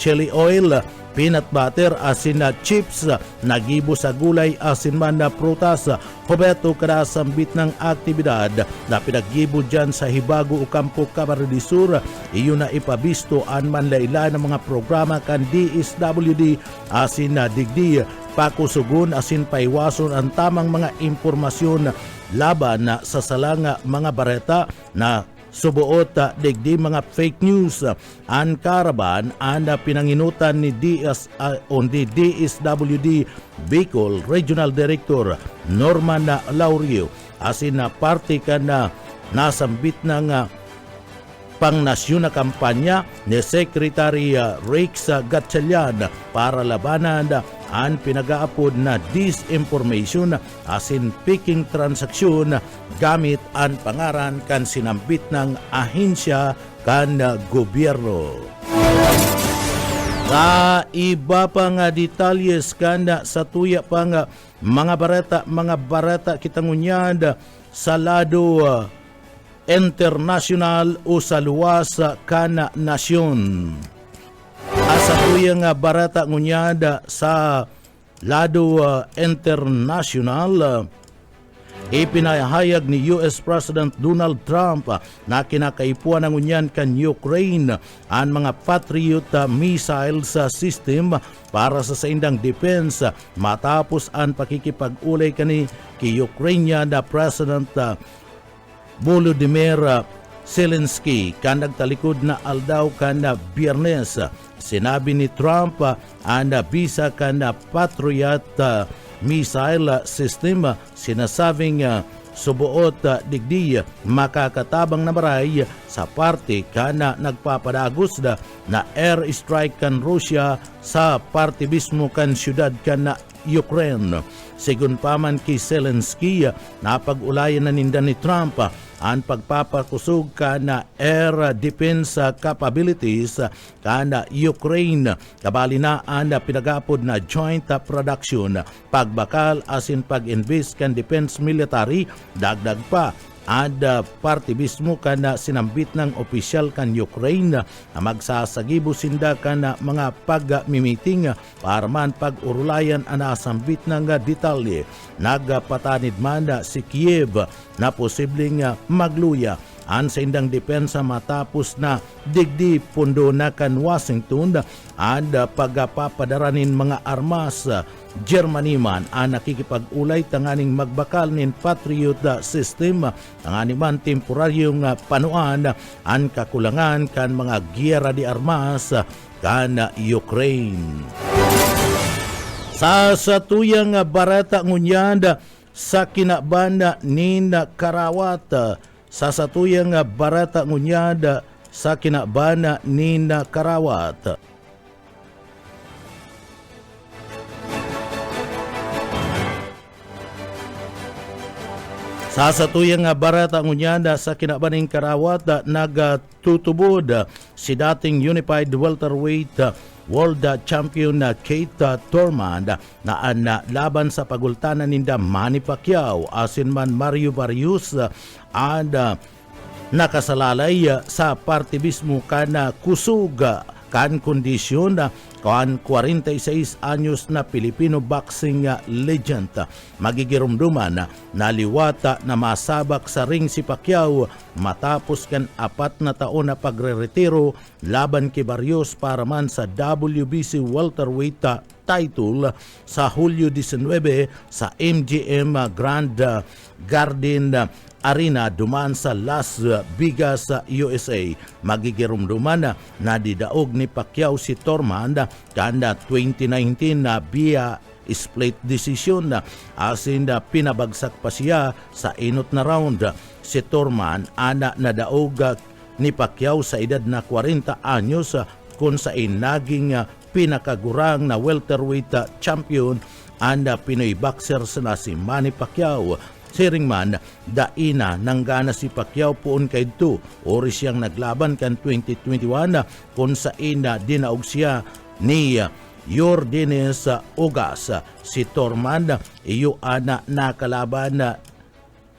chili oil, peanut butter, asin na chips, nagibo sa gulay, asin man na prutas, hubeto kada sambit ng aktibidad na pinaggibo dyan sa Hibago o Campo Cabarrisur, iyo na ipabisto an manlaila ng mga programa kan DSWD, asin na digdi, pakusugon, asin paiwason ang tamang mga impormasyon laban na sa salanga mga bareta na subuot digdi mga fake news. Ang karaban ang pinanginutan ni DSWD Bicol Regional Director Norman Laurio asin na parte ka na nasambit ng pangnasyon na kampanya ni Secretary Rex Gatchalian para labanan ang pinag-aapod na disinformation asin peking transaksyon gamit ang pangaran kan sinambit ng ahensya kan gobyerno. Sa iba pa nga detalyes kanda sa tuya pa nga mga barata kitangunyad sa lado international o sa luwas kan nasyon. Sa tuyang barata ngunyada sa lado international, ipinahayag ni US President Donald Trump na kinakaipuan ng unyan kan Ukraine ang mga Patriot missiles system para sa saindang defense matapos ang pakikipag-ulay kani kay Ukraine na President Volodymyr Zelensky kan nagtalikod na aldaw kan Biyernes. Sinabi ni Trump ang bisa kan Patriot missile system sinasabing subuot digdi makakatabang na maray sa parte kana nagpapadagos na air strike kan Russia sa parte mismo kan syudad kan Ukraine. Sigun paman kay Zelensky, napag-ulayan na ninda ni Trump ang pagpapakusog kana air defense capabilities kana Ukraine. Kabali na ang pinagapod na joint production, pagbakal asin pag-invest kan defense military, dagdag pa at parte mismo kana sinambit ng opisyal kan Ukraine na magsasagibo sinda kana mga pag-mimiting para man pag-urulayan ang nasambit ng detalye. Nagpatanid man si Kiev na posibleng magluya ang sa indang depensa matapos na digdi pundo na kan Washington at pagpapadaranin mga armas. Germany man ang nakikipag-ulay tanganing magbakal nin Patriot system tanganing man temporaryong panuan ang kakulangan kan mga giyera di armas kan Ukraine. Sa satuyang barata ngunyanda sa kinabanda nin Karawat, sa satuyang barata ngunyanda sa kinabana nin Karawat. Sa satuyang barata ngunyanda sa kinabaning Karawat, nagtutubod si dating Unified Welterweight World Champion Kate Thurman na laban sa pagultanan ninda Manny Pacquiao asin man Mario Barrios at nakasalalay sa parte mismo kana kusog kan kondisyon kan 46 anyos na Filipino boxing legend. Magigirumduman na liwata na masabak sa ring si Pacquiao matapos kan 4 na taon na pagre-retiro laban kay Barrios para man sa WBC welterweight title sa Hulyo 19 sa MGM Grand Garden Arena duman sa Las Vegas, USA. Magigirumduman na didaog ni Pacquiao si Thurman kanda 2019 na via split decision asin pinabagsak pa siya sa inot na round. Si Thurman ana na daog ni Pacquiao sa edad na 40 anyos kung sa naging pinakagurang na welterweight champion and Pinoy boxers na si Manny Pacquiao. Siring man, daina nanggana si Pacquiao puon kay ito. Ori siyang naglaban kan 2021 kung sa ina dinaog siya ni Yordenes Ugas. Si Thurman iyo ana nakalaban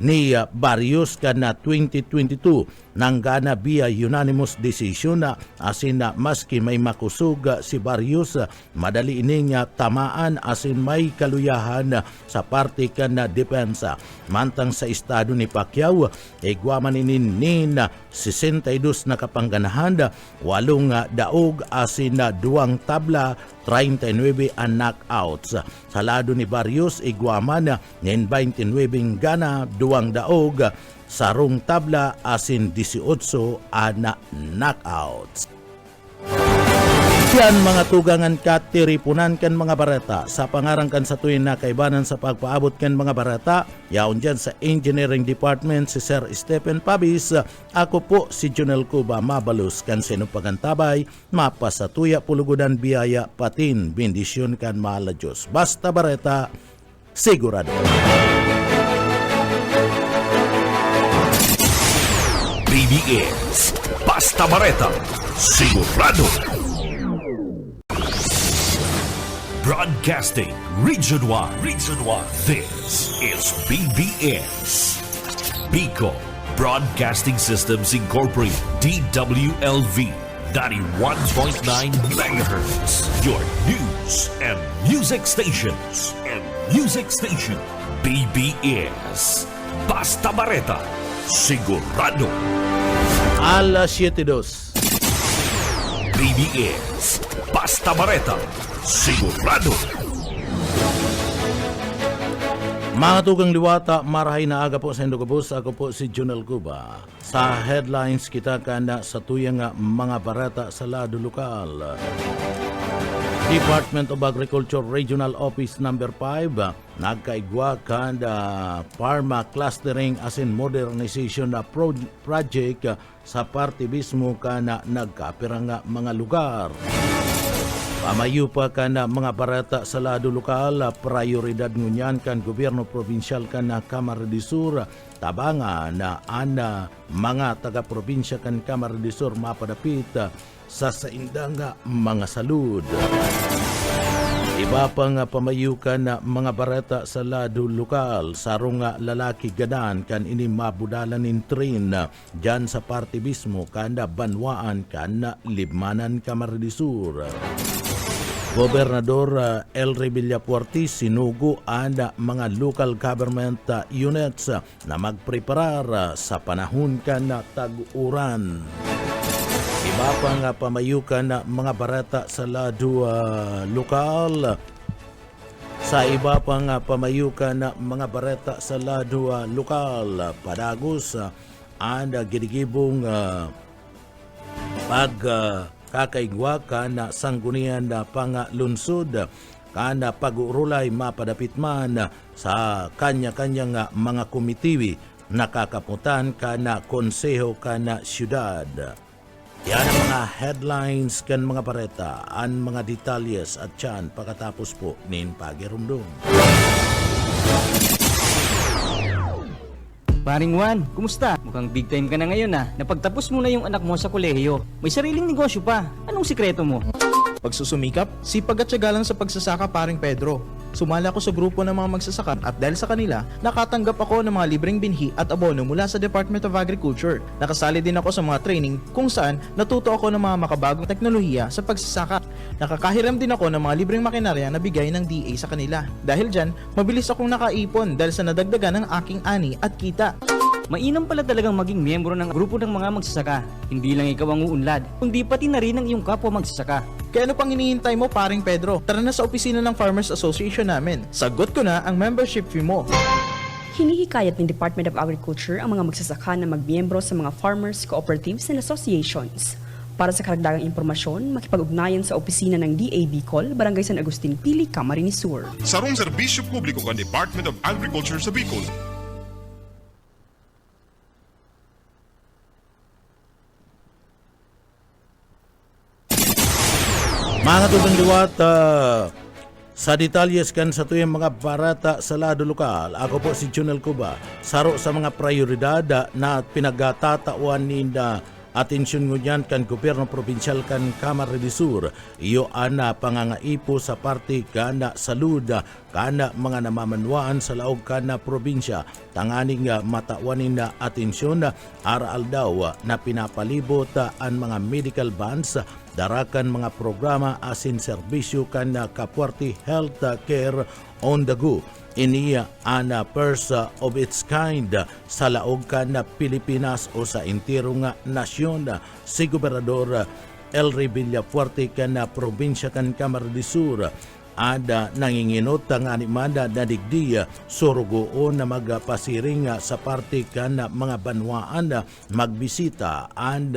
ni Barrios kana 2022 nanggana via unanimous decision asin maski may makusog si Barrios madali ining tamaan asin may kaluyahan sa parte kan depensa. Mantang sa estado ni Pacquiao igwaman inin 62 na kapangganahan, 8 daog asin 2 tabla, 39 ang knockouts. Sa lado ni Barrios igwaman nin 29 gana, 2 daog, sarong tabla asin 18 na knockouts. Yan mga tugangan katiripunan kan mga barata sa pangarangkan sa tuwin na kaibanan sa pagpaabot kan mga barata. Yaon dyan sa Engineering Department si Sir Stephen Pabis. Ako po si Jonel Cuba Mabalus kan sinupagantabay mapasatuya pulugudan biyaya patin bendisyon kan mahal na Diyos. Basta barata sigurado. BBS Basta Bareta sigurado. Broadcasting Region 1. This is BBS. Bicol Broadcasting Systems Incorporated. DWLV 91.9 MHz. Your news and music stations. BBS. Basta Bareta. Sigurado. Alas 7:02. BBS. Basta Bareta. Sigurado. Mga tugang liwata, marahay na aga po sa Indogabus. Ako po si Junel Cuba. Sa headlines kita kanda sa tuyang mga barata sa lado lokal. Department of Agriculture Regional Office number 5 nagkaigwa kanda Pharma Clustering as in Modernization na project sa partibismo kana nagkapirang mga lugar. Pamayu pa ka na mga barata sa lado lokal, prioridad ngunyan kan gobyerno provinsyal kan na Kamara de Sur, tabanga na ana mga taga-probinsya kan Kamara de Sur mapadapit sa saindang mga salud. Iba pang pamayukan na mga barata sa lado lokal, sarong lalaki ganan kan ini mabudalan in train dyan sa partibismo kanda banwaan kan libmanan Kamara de Sur. Gobernador Elry Villapuerti sinugo ang mga local government units na magpreparar sa panahon kan na tag-uran. Iba pang pamayukan mga barata sa lado lokal. Sa iba pang pamayukan mga barata sa lado lokal, padagos ang gidigibong kakaigwa kana sanggunian na pangalunsod kana pag-urulay mapadapit man sa kanya-kanyang mga komitiwi nakakaputan kana konseho kana syudad. Yan ang mga headlines kan mga bareta, ang mga detalyes at yan pagkatapos po nin pagirumdum. Paring Juan, kumusta? Mukhang big time ka na ngayon Napagtapos mo na yung anak mo sa kolehiyo. May sariling negosyo pa. Anong sikreto mo? Pagsusumikap, sipag at tiyaga lang sa pagsasaka paring Pedro. Sumali ako sa grupo ng mga magsasaka at dahil sa kanila, nakatanggap ako ng mga libreng binhi at abono mula sa Department of Agriculture. Nakasali din ako sa mga training kung saan natuto ako ng mga makabagong teknolohiya sa pagsasaka. Nakakahiram din ako ng mga libreng makinarya na bigay ng DA sa kanila. Dahil dyan, mabilis akong nakaipon dahil sa nadagdagan ng aking ani at kita. Mainam pala talagang maging miyembro ng grupo ng mga magsasaka. Hindi lang ikaw ang uunlad, kundi pati na rin ang iyong kapwa magsasaka. Kaya ano pang hinihintay mo paring Pedro? Tara na sa opisina ng Farmers Association namin. Sagot ko na ang membership fee mo. Hinihikayat ng Department of Agriculture ang mga magsasaka na magmiyembro sa mga farmers, cooperatives and associations. Para sa karagdagang impormasyon, makipag-ugnayan sa opisina ng DA Bicol, Barangay San Agustin Pili, Camarines Sur. Sarong serbisyo publiko kan Department of Agriculture sa Bicol. Mga tugang liwat, sa detalyes kan sa tuyang mga barata sa lado lokal, ako po si Junel Cuba. Saro sa mga prioridad na pinagtataon ni atensyon ngunyan kan gobyerno provinsyal kan Kamara de Sur. Iyo ana pangangaipo sa parte kana salud kana mga namamanwaan sa laog kana probinsya. Tanganing matawanin na atensyon araal daw na pinapalibot ang mga medical vans, darakan mga programa asin serbisyo kan kapwerte health care on the go. Iniya ana first of its kind sa laog kan Pilipinas o sa entero nga nasyon. Si Gobernador Elry Villapuerti kan probinsya kan Kamara de Sur ada nanginginot ang animanda na digdi surugoon na magpasiring sa parte kan mga banwaan magbisita and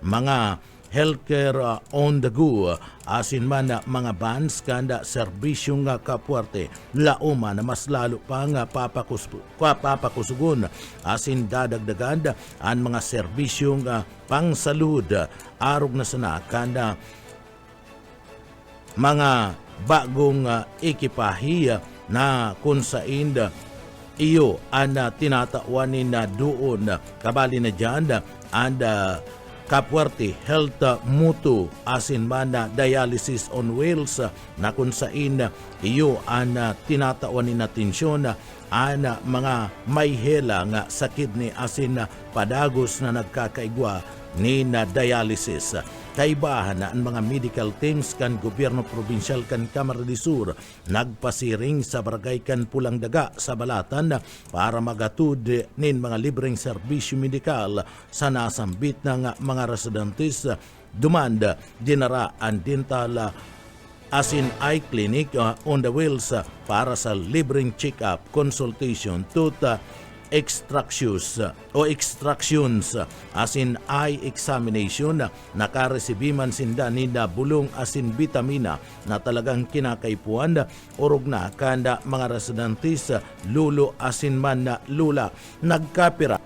mga healthcare on the go asin man mga bans kanda serbisyong kapwerte lauma na mas lalo pa nga papakusugon asin dadagdagan ang mga serbisyong pangsalud arog na sana kanda mga bagong ekipahiya na kung saan iyo ang tinatawanin na doon kabali na dyan and kapwerte health mutu asin man dialysis on wheels na kung saan iyo ang tinatawanin na tensyon ang mga may hela nga sa kidney asin padagos na nagkakaigwa ni na dialysis. Kaibahan na ang mga medical teams kan gobyerno provinsyal kan Kamara de Sur nagpasiring sa barangay kan Pulang Daga sa Balatan para magatud nin mga libreng serbisyo medikal sa nasambit ng mga residentes. Dumanda dinara ang dental asin eye clinic on the wheels para sa libreng check-up, consultation, tooth extractions asin eye examination. Nakaresibi man sinda ni na bulong asin vitamina na talagang kinakaipuan orog na kanda mga residentes lulo asin man na lula. Nagkapira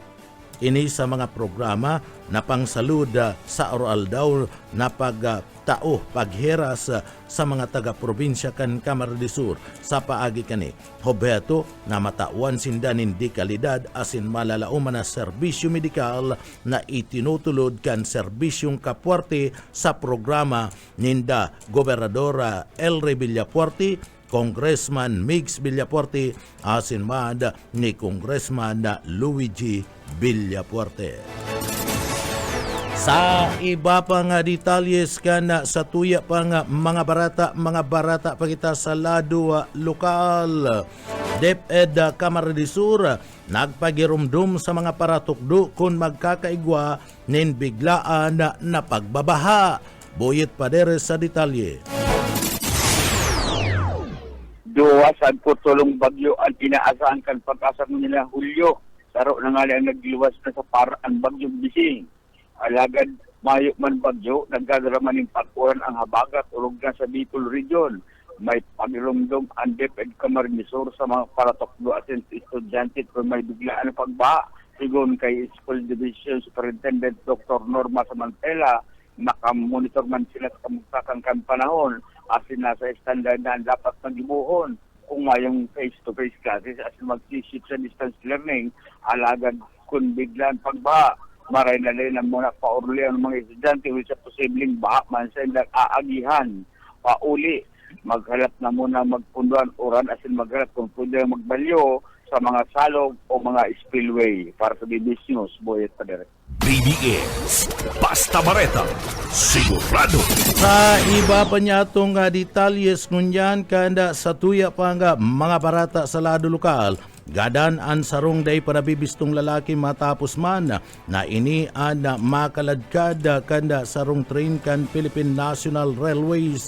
ini sa mga programa na pangsalud sa oral daw na pagtao pagheras sa mga taga-probinsya kan Camarines Sur sa paagi kani. Hobeto na matawan sindanin di kalidad asin malalauman na serbisyo medikal na itinutulod kan serbisyong kapuarte sa programa ninda Gobernadora Elry Villapuerte, Congressman Migs Villapuerte asin man ni Congressman Luigi Villapuerte. Sa iba pa nga detalyes kan sa tuya pa nga mga barata pa kita sa lado lokal. DepEd Camarines Sur nagpagirumdum sa mga paratukdo kung magkakaigwa nin biglaan na pagbabaha. Boyet Paderes sa detalye. Duwa sa putulong bagyo ang inaasahan kan pag-asa nila Hulyo. Saro na nga ang nagliwas na sa paraan bagyong Bising. Alagad mayo man bagyo, nagkadraman ng pag-uran ang habagat urog na sa Bicol Region. May pagirumdum ang DepEd Camarines Sur sa mga paratokdo at estudyante kung may biglaan na pagbaha. Sigon kay School Division Superintendent Dr. Norma Samantela, nakamonitor man sila sa kamugtakang panahon asin nasa standard na dapat magibuhon kung mayong face-to-face classes asin mag-shift sa distance learning. Alagad kung biglaan pagbaha, maray na rin ang muna pauruli ang mga estudyante sa posibleng baha man sa aagihan. Pauli, maghalap na muna magpunduan uran asin maghalap kung pwede magbalyo sa mga salog o mga spillway. Para sa BBS News, Boyet Paderes. BBS, basta bareta, sigurado. Sa iba pa niya itong detalyes ngunyan kanda sa tuya pa nga mga barata sa lado lokal. Gadan ang sarong day panabibistong lalaki matapos man na ini ang makaladkad kanda sarong train kan Philippine National Railways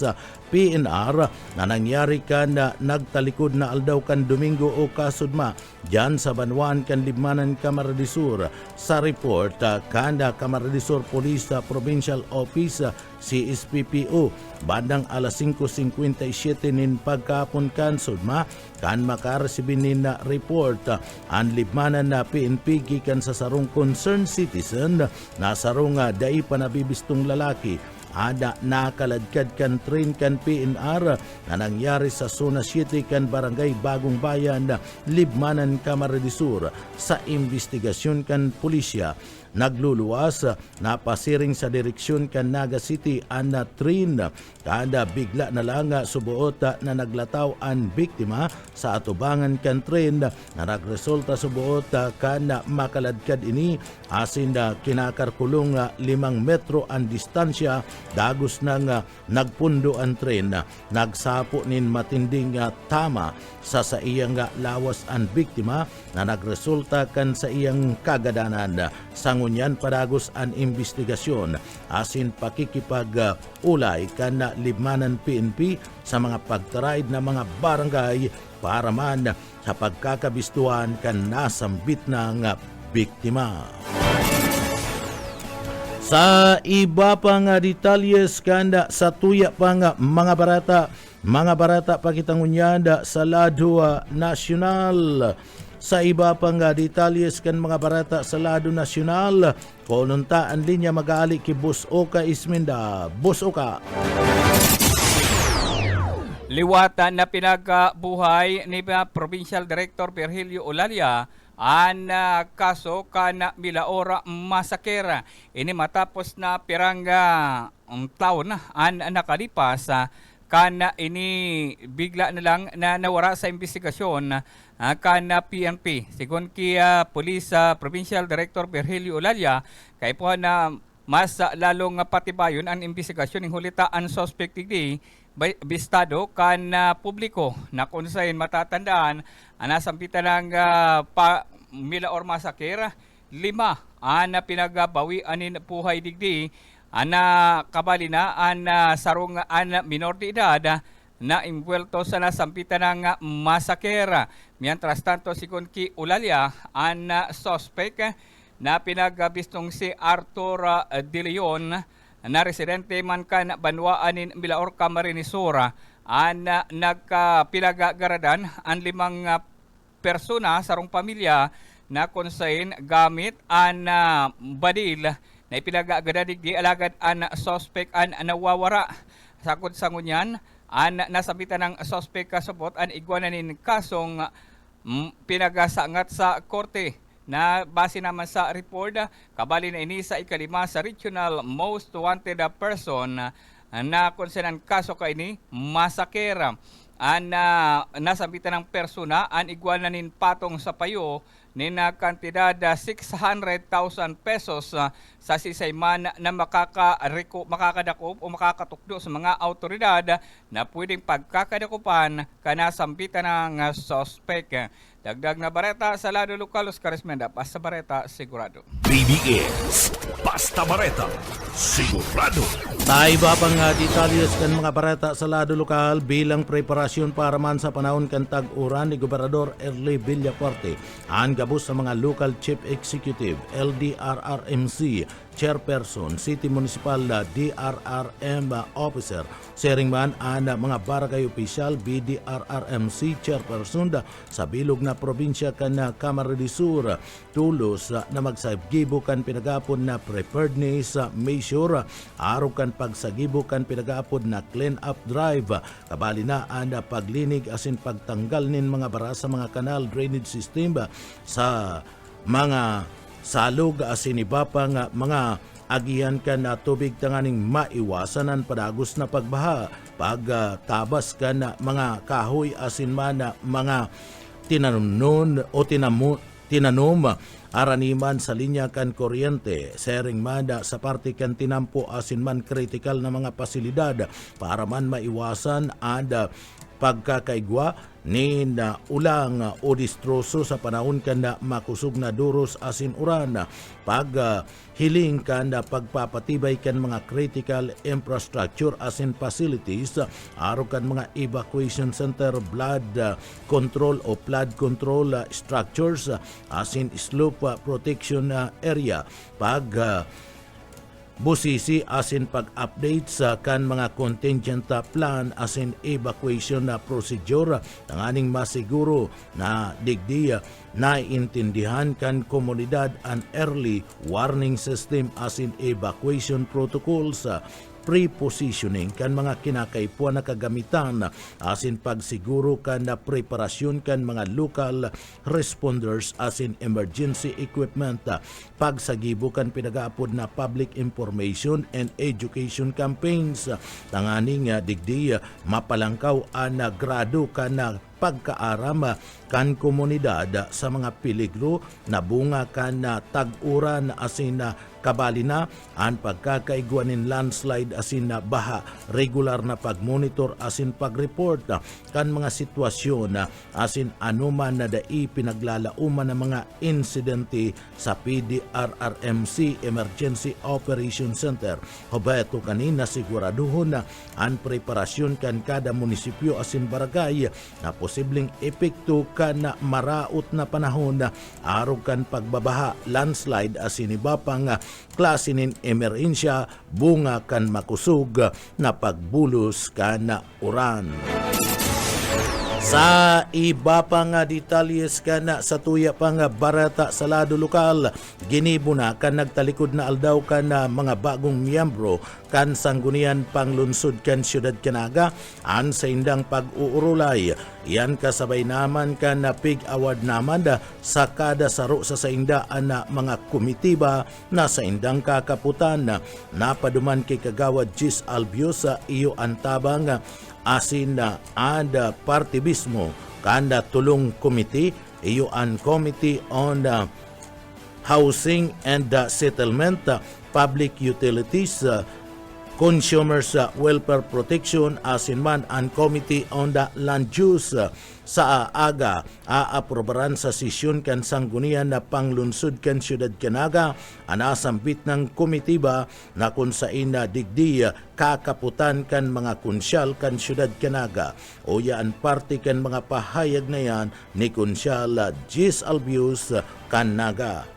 PNR na nangyari kan nagtalikod na aldaw kan Domingo o Kasudma dyan sa Banwan kan Libmanan Camarines Sur. Sa report kanda Camarines Sur Police Provincial Office CSPPO bandang alas 5:57 nin pagkapon kan Sudma kan makaresibin nin na report ang libmanan na PNP gikan sa sarong concerned citizen na sarong dai panabibistong lalaki ada nakaladkad kan train kan PNR na nangyari sa Zona 7 kan Barangay Bagong Bayan, Libmanan, Camarines Sur. Sa investigasyon kan pulisya, nagluluwas na pasiring sa direksyon kan Naga City ang train kada bigla na lang subuot na naglataw ang biktima sa atubangan kan train na nagresulta subuot kan makaladkad ini asin kinakarkulong 5 metro ang distansya dagos nang nagpundo ang train. Nagsapo nin matinding tama sa iyang lawas ang biktima na nagresulta kan sa iyang kagadanan. Sangunyan padagos ang investigasyon asin pakikipag-ulay kan Libmanan PNP sa mga pagtaraid na mga barangay para man sa pagkakabistuhan kan nasambit ng biktima. Sa iba pang detalyes kanda sa tuya pang mga barata pakitangunyanda sa lado nasyonal. Sa iba pang detalles kan mga barata sa lado nasyonal, konuntaan linya mag-aali ki Boss Oka Isminda. Boss Oka. Liwatan na pinagbuhay ni Provincial Director Virgilio Olalia ang kaso kan Milaora Masakera. Ini matapos na piranga taon na ang nakalipas kan ini bigla na lang na nawara sa investigasyon kan PNP. Sigon kaya Police Provincial Director Virgilio Olalia, kay po na mas lalong patibayon ang investigasyon ng hulitaan suspect digdi bistado kan publiko na kung saan matatandaan nasampitan ng Milaor Masakera 5 na pinagabawian ng buhay digdi ana kabali na ana sarong ana minor de edad na imbuelto sa nasampitan ng masakera. Mientras tanto, si Kunki Ulalia, ang suspect na pinagabistong si Arthur De Leon na residente man kan Banwaanin Milaor Camarinesura ang nagpilagagaradan ang 5 persona sarong pamilya na konsain gamit ang badil na ipilagagaradig di alagad ang suspect ang nawawara. Sakot sa ngunyan, ang nasabitan ng suspect kasabot ang igwananin kasong pinagasangat sa korte na base naman sa report kabali na ini sa ikalima sa regional most wanted person na konsenan kaso ka ini masakera. Ang nasabitan ng persona ang igwananin patong sa payo ni na kantidad 600,000 pesos sa sisayman na makakadakop o makakatukdo sa mga autoridad na pwedeng pagkakadakupan kanasampitan ng suspect. Dagdag na bareta sa lado lokal, Oscar Esmenda, Basta Bareta, Sigurado. BBS, Basta Bareta, Sigurado. Tayo ba pang detalyos kan mga barata sa lado lokal bilang preparasyon para man sa panahon kan tag-uran ni Gobernador Erly Villafuerte. Ang gabos sa mga local chief executive, LDRRMC, chairperson, city municipal DRRM officer, sharing man ang mga barangay official BDRRMC chairperson sa bilog na probinsya kan Camarines Sur, tulos na magsagibo kan pinagapon na preparedness measure, araw kan pagsagibo kan pinagapon na clean up drive, kabali na ang paglinig asin pagtanggal nin mga bara sa mga canal drainage system sa mga salog asin iba pang mga agihan ka na tubig tanganing maiwasan ang padagos na pagbaha, pagtabas ka na mga kahoy asin man mga tinanom araniman sa linya kan kuryente, sering manda sa parte kan tinampo asin man critical na mga pasilidad para man maiwasan ang pagkakaigwa ni na ulang o distroso sa panahon kan na makusog na duros asin uran, hiling kan na pagpapatibay kan mga critical infrastructure asin facilities, araw kan mga evacuation center, blood control o flood control structures asin slope protection area, busisi asin pag-update sa kan mga contingent plan asin evacuation na procedure, tanganing masiguro na digdi na intindihan kan komunidad an early warning system asin evacuation protocols, pre-positioning kan mga kinakaipuan na kagamitan asin pagsiguro kan na preparasyon kan mga local responders asin emergency equipment, pagsagibo kan pinagaapod na public information and education campaigns, tanganing digdi mapalangkaw ang grado kan na pagkaaram kan komunidad sa mga peligro na bunga kan na tag-uran asin na kabali na ang pagkakaigwanin landslide asin na baha, regular na pagmonitor asin pagreport kan mga sitwasyon asin anuman na dai pinaglalauman ng mga insidente sa PDRRMC Emergency Operation Center. Hobeto kanina siguraduhon na ang preparasyon kan kada munisipyo asin barangay na posibleng epekto kan na maraot na panahon na araw kan pagbabaha, landslide asin iba pang klase nin emerensya, bunga kan makusog na pagbulos kan na uran. Sa iba pang detalyes ka na sa tuya pang barata sa lado lokal, ginibo na kan nagtalikod na aldaw kan na mga bagong miyembro kan sanggunian panglunsod kan siyudad Canaga an sa indang pag-uurulay. Yan kasabay naman kan na pig award naman sa kada saro sa saindaan na mga komitiba na sa indang kakaputan na paduman kay Kagawad Gis Albiosa iyo antabang asin na ada partibismo kanda tulong committee iyo an committee on housing and settlement, public utilities, Consumers Welfare Protection asin man ang Committee on the Land Use sa aga aaprobaran sa sesyon kan sanggunian na panglunsod kan siyudad Canaga anasambit ng komitiba na kung sain na digdi kakaputan kan mga konsyal kan siyudad Canaga o yaan parte kan mga pahayag na yan ni Konsyal Gis Albius Canaga.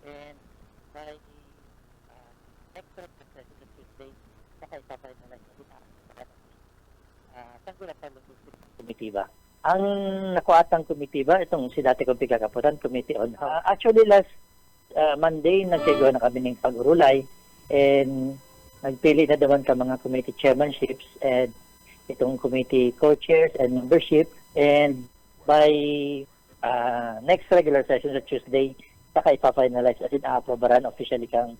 And by next Tuesday, nakaitatay na lang yung Sangguniang Panglunsod Komitiba. Ang nakuatang komitiba, itong si dati kong pigkakaputan, Committee on actually last Monday, nagkagawa na kami ng pag-urulay and nagpili na naman ka mga committee chairmanships and itong committee co-chairs and membership and by next regular session sa Tuesday, saka ipa-finalize at ina-aprobaran officially kang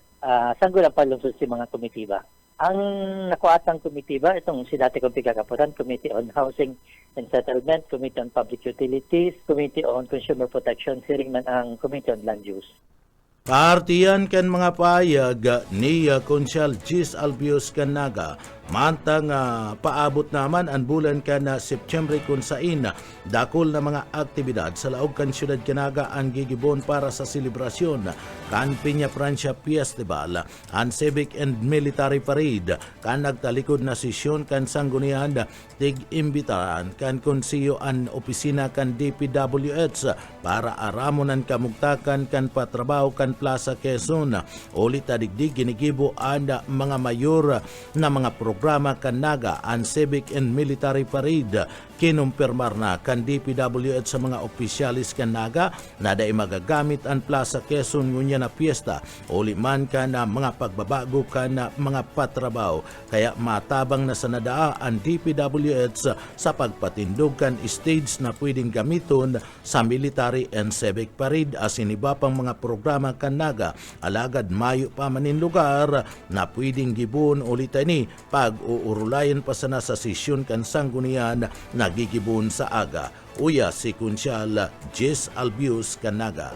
Sangguniang Panglunsod si mga komitiba. Ang nakuatang komitiba, itong si dati kong pigkakaputan, Committee on Housing and Settlement, Committee on Public Utilities, Committee on Consumer Protection, siring man ang Committee on Land Use. Partiyan kan mga payag ni Konsyal Gis Albius Canaga mantang paabot naman ang bulan kan September kung sain dakol na mga aktibidad sa laog kan siyudad Canaga ang gigibon para sa selebrasyon kan Peña Francia Festival ang Civic and Military Parade kan nagtalikod na sesyon kan sanggunian tig-imbitaan kan konsiyo an opisina kan DPWH para aramonan kamugtakan kan patrabaho kan Plaza Quezon ulit adigdig ginigibo ang mga mayor na mga programa Canaga ang Civic and Military Parade kinumpirmar na kan DPWH sa mga opisyalis Canaga na dai magagamit ang Plaza Quezon ngunya na piyesta uli man ka na mga pagbabago ka na mga patrabaho kaya matabang na sa nadaa ang DPWH sa pagpatindog kan stage na pwedeng gamiton sa Military and Civic Parade asin iba pang mga programa Canaga alagad mayo pa manin lugar na pwedeng gibon ulit ni pag-uurulayan pa sana sa sesyon kan sanggunian na gigibon sa aga. Uya si Konsyal Gis Albius Canaga.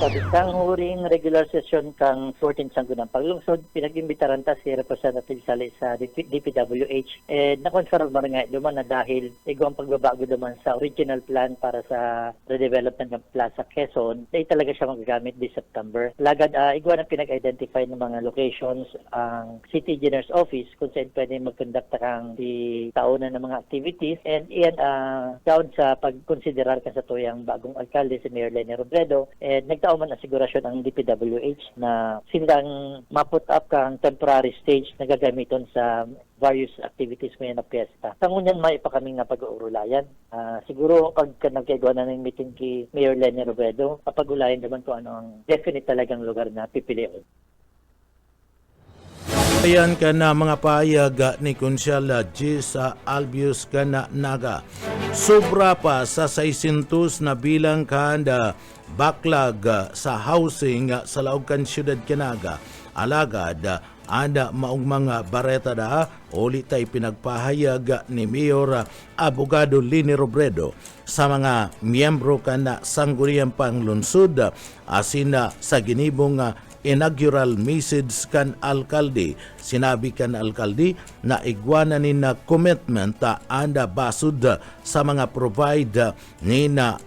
Isang huring regular session kang 14 Sangguniang Panglunsod, pinag-imbitaran ta si Representative Sali sa DPWH. Na-confirm mo nga naman na dahil igawang pagbabago naman sa original plan para sa redevelopment ng Plaza Quezon, ay talaga siya magagamit this September. Lagad, igawang ang pinag-identify ng mga locations ang City Engineer's Office kung saan pwede mag-conduct kang di taunan ng mga activities. And iyan, down sa pag-considerar ka sa tuyang bagong alkalde si Mayor Leni Robredo, nagtao man asigurasyon ang DPWH na silang ma-put up kang temporary stage na gagamiton sa various activities ngayon na piyesta. Sa ngunyan may pa kaming napag-uurulayan. Siguro pag nagkagawa na ng meeting kay Mayor Leni Robredo, papag-ulayan naman kung ano ang definite talagang lugar na pipiliin. Ayan ka na mga payag ni Konsyal Gis Albius Canaga. Sobra pa sa 600 na bilang kanda backlog sa housing sa laog kan siyudad Canaga. Alagad ada maong mga bareta da ulit ay pinagpahayag ni Mayor Abogado Leni Robredo sa mga miyembro kana Sangguniang Panglunsod asin sa ginibong inaugural message kan alkalde. Sinabi kan alkalde na igwananin na commitment anda basud sa mga provide ni na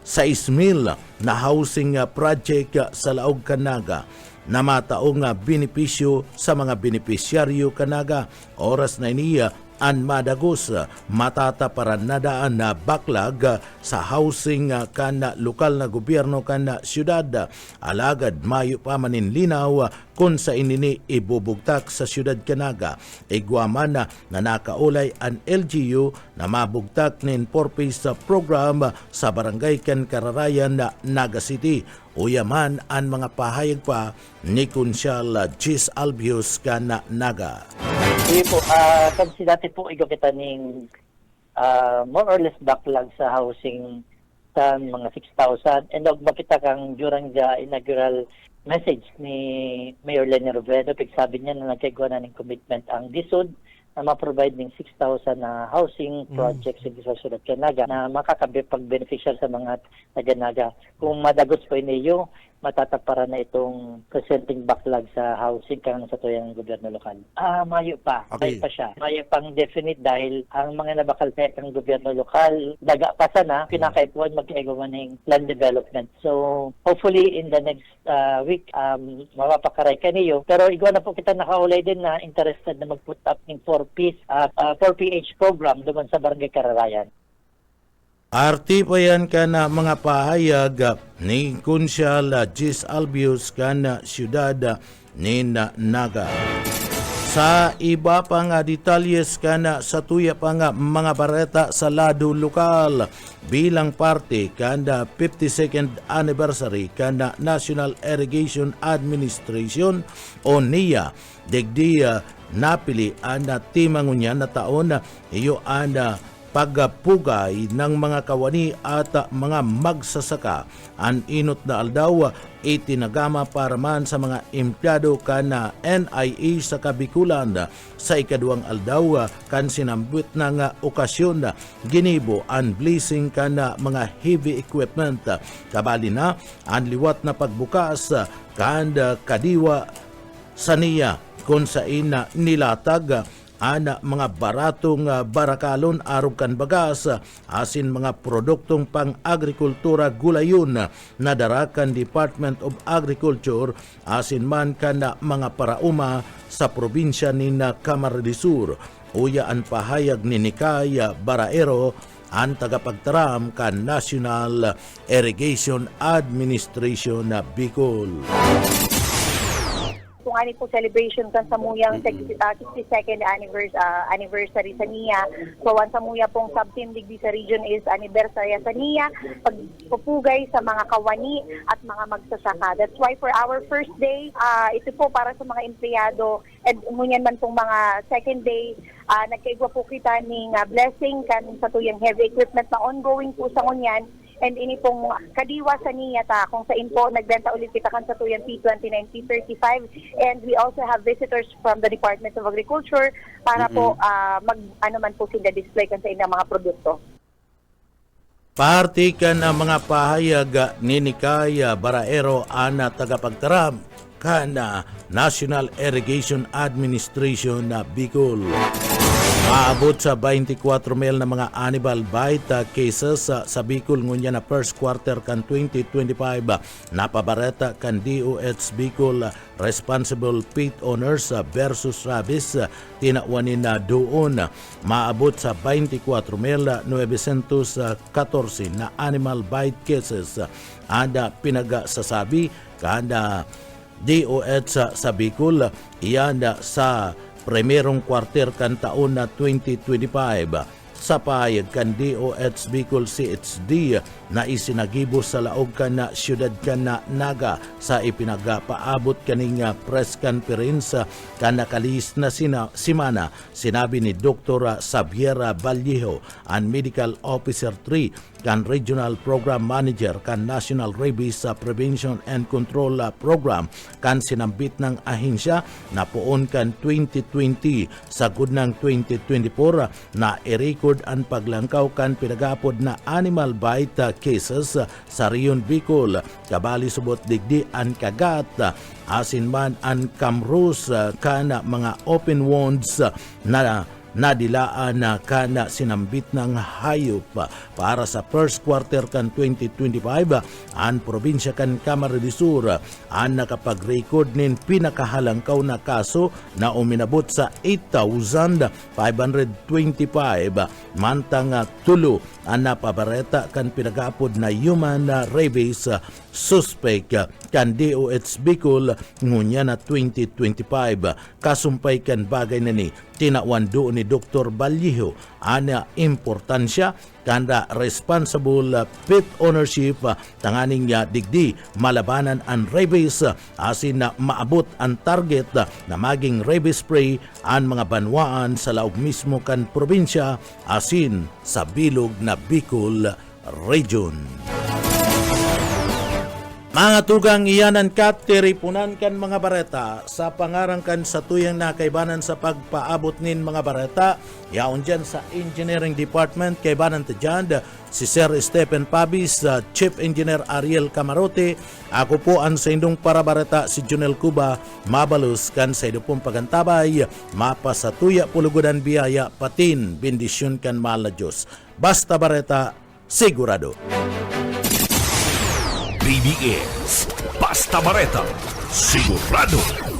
6,000 na housing project sa laog Canaga na mataong benepisyo sa mga benepisyaryo Canaga. Oras na iniya ang madagos matata para nadaan na backlog sa housing kan lokal na gobyerno kan syudad. Alagad mayo pa manin linaw kung sa inini ibubugtak sa syudad Canaga. Igwaman na nakaulay ang LGU na mabugtak nin purpose program sa barangay kan Kararayan na Naga City. Uyaman ang mga pahayag pa ni Konsyal Gis Albius Canaga. Sige po, kasi dati po igaw kita ng more or less backlog sa housing sa mga 6,000 and makita kang during the inaugural message ni Mayor Lenny Robredo. Sabi niya na nagkagawa na ng commitment ang DSUD na ma-provide ng 6,000 na housing projects sa Sulat Canaga na makakapag-beneficial sa mga taga-Naga. Kung madagos po inyo, matataparan na itong presenting backlog sa housing kang sa tuyang gobyerno lokal. Mayo pa. Okay. Mayo pa siya. Mayo pang definite dahil ang mga nabakalpet ng gobyerno lokal, daga pa sana, pinakaipuan mag-egawa ng land development. So, hopefully in the next week, mapapakaray ka niyo. Pero igwa na po kita nakaulay din na interested na mag-put up ng 4PH program doon sa Barangay Kararayan. Arti pa yan ka na mga pahayag ni Kunsyal Gis Albius ka na siyudad ni Naga. Sa iba pa nga detalyes ka na sa tuya pa nga mga bareta sa lado lokal bilang parte ka na 52nd anniversary ka na National Irrigation Administration o NIA. Degdi napili ang timangunya na taon iyo ang pagpugay ng mga kawani at mga magsasaka. Ang inot na aldaw itinagama para man sa mga empleyado kana NIA sa Kabikulan. Sa ikaduang aldaw kan sinambut ng okasyon ginibo ang blessing kana mga heavy equipment. Kabali na ang liwat na pagbukas kan kadiwa sa niya kung sa ina nilatag ana mga baratong barakalon arog kan bagas asin mga produktong pang-agrikultura gulayon na darakan Department of Agriculture asin man kana mga parauma sa probinsya ni Camarines Sur. Uya ang pahayag ni Nikay Baraero ang tagapagtaram kan National Irrigation Administration na Bicol. Kung ano po celebration kan sa muyang 62nd anniversary sa NIA. So, ang sa muya pong sub-team digdi sa region is anniversary sa NIA, pagpupugay sa mga kawani at mga magsasaka. That's why for our first day, ito po para sa mga empleyado and ngunyan man pong mga second day, nagkaigwa po kita ng blessing kan sa tuyang heavy equipment na ongoing po sa ngunyan. And ini pong kadiwa sa NIA ta kung sa info nagbenta ulit kita kan sa tuyan P29, P35 and we also have visitors from the Department of Agriculture para po ano man po sila display kan sa inyong mga produkto. Party ka na mga pahayag ni Nikay Baraero ana tagapagtaram ka na National Irrigation Administration na Bicol. Maabot sa 24 mil na mga animal bite cases sa Bicol ngunya na first quarter kan 2025. Napabareta kan DOH Bicol responsible pet owners versus rabies tinawanin na doon. Maabot sa 24,914 na animal bite cases ada pinagasasabi kada DOH sa Bicol iyan sa primerong quarter kan taon na 2025 sa payag kan DOH Bicol CHD na isinagibo sa laog kan na siyudad kan na Naga sa ipinagapaabot kaning press conference kan nakalis na simana. Sinabi ni Dr. Xavier Vallejo, ang Medical Officer 3 kan Regional Program Manager kan National Rabies Prevention and Control Program kan sinambit ng ahensya na poon kan 2020 sa gudnang 2024 na i-record ang paglangkaw kan pinagapod na animal bite cases sa Rion Bicol. Kabali subot digdi ang kagat asin man ang kamrus kan mga open wounds na nadilaan na kana sinambit ng hayop. Para sa first quarter kan 2025 ang probinsya kan Camarines Sur ang nakapag-record nin pinakahalangkaw na kaso na uminabot sa 8,525 mantang tulo ang napabareta kan pinagapod na human rabies suspect kan DOH Bicol ngunya na 2025. Kasumpay kan bagay na ni tinawando ni Dr. Vallejo ana importansya kanda responsible pet ownership tanganing digdi malabanan ang rabies asin na maabot ang target na maging rabies free ang mga banwaan sa laog mismo kan probinsya asin sa bilog na Bicol region. Mga tugang iyanan kat tiripunan kan mga bareta sa pangarangkan sa tuyang nakaibanan sa pagpaabot nin mga bareta. Yaon dyan sa Engineering Department kaibanan tadyan si Sir Stephen Pabis, Chief Engineer Ariel Camarote. Ako po ang sa indong para bareta si Junel Cuba, mabalus kan sa idupong pagantabay, mapa sa tuya pulugudan biyaya patin, bendisyon kan mahal na Diyos. Basta bareta, sigurado. BBS Basta Bareta, sigurado.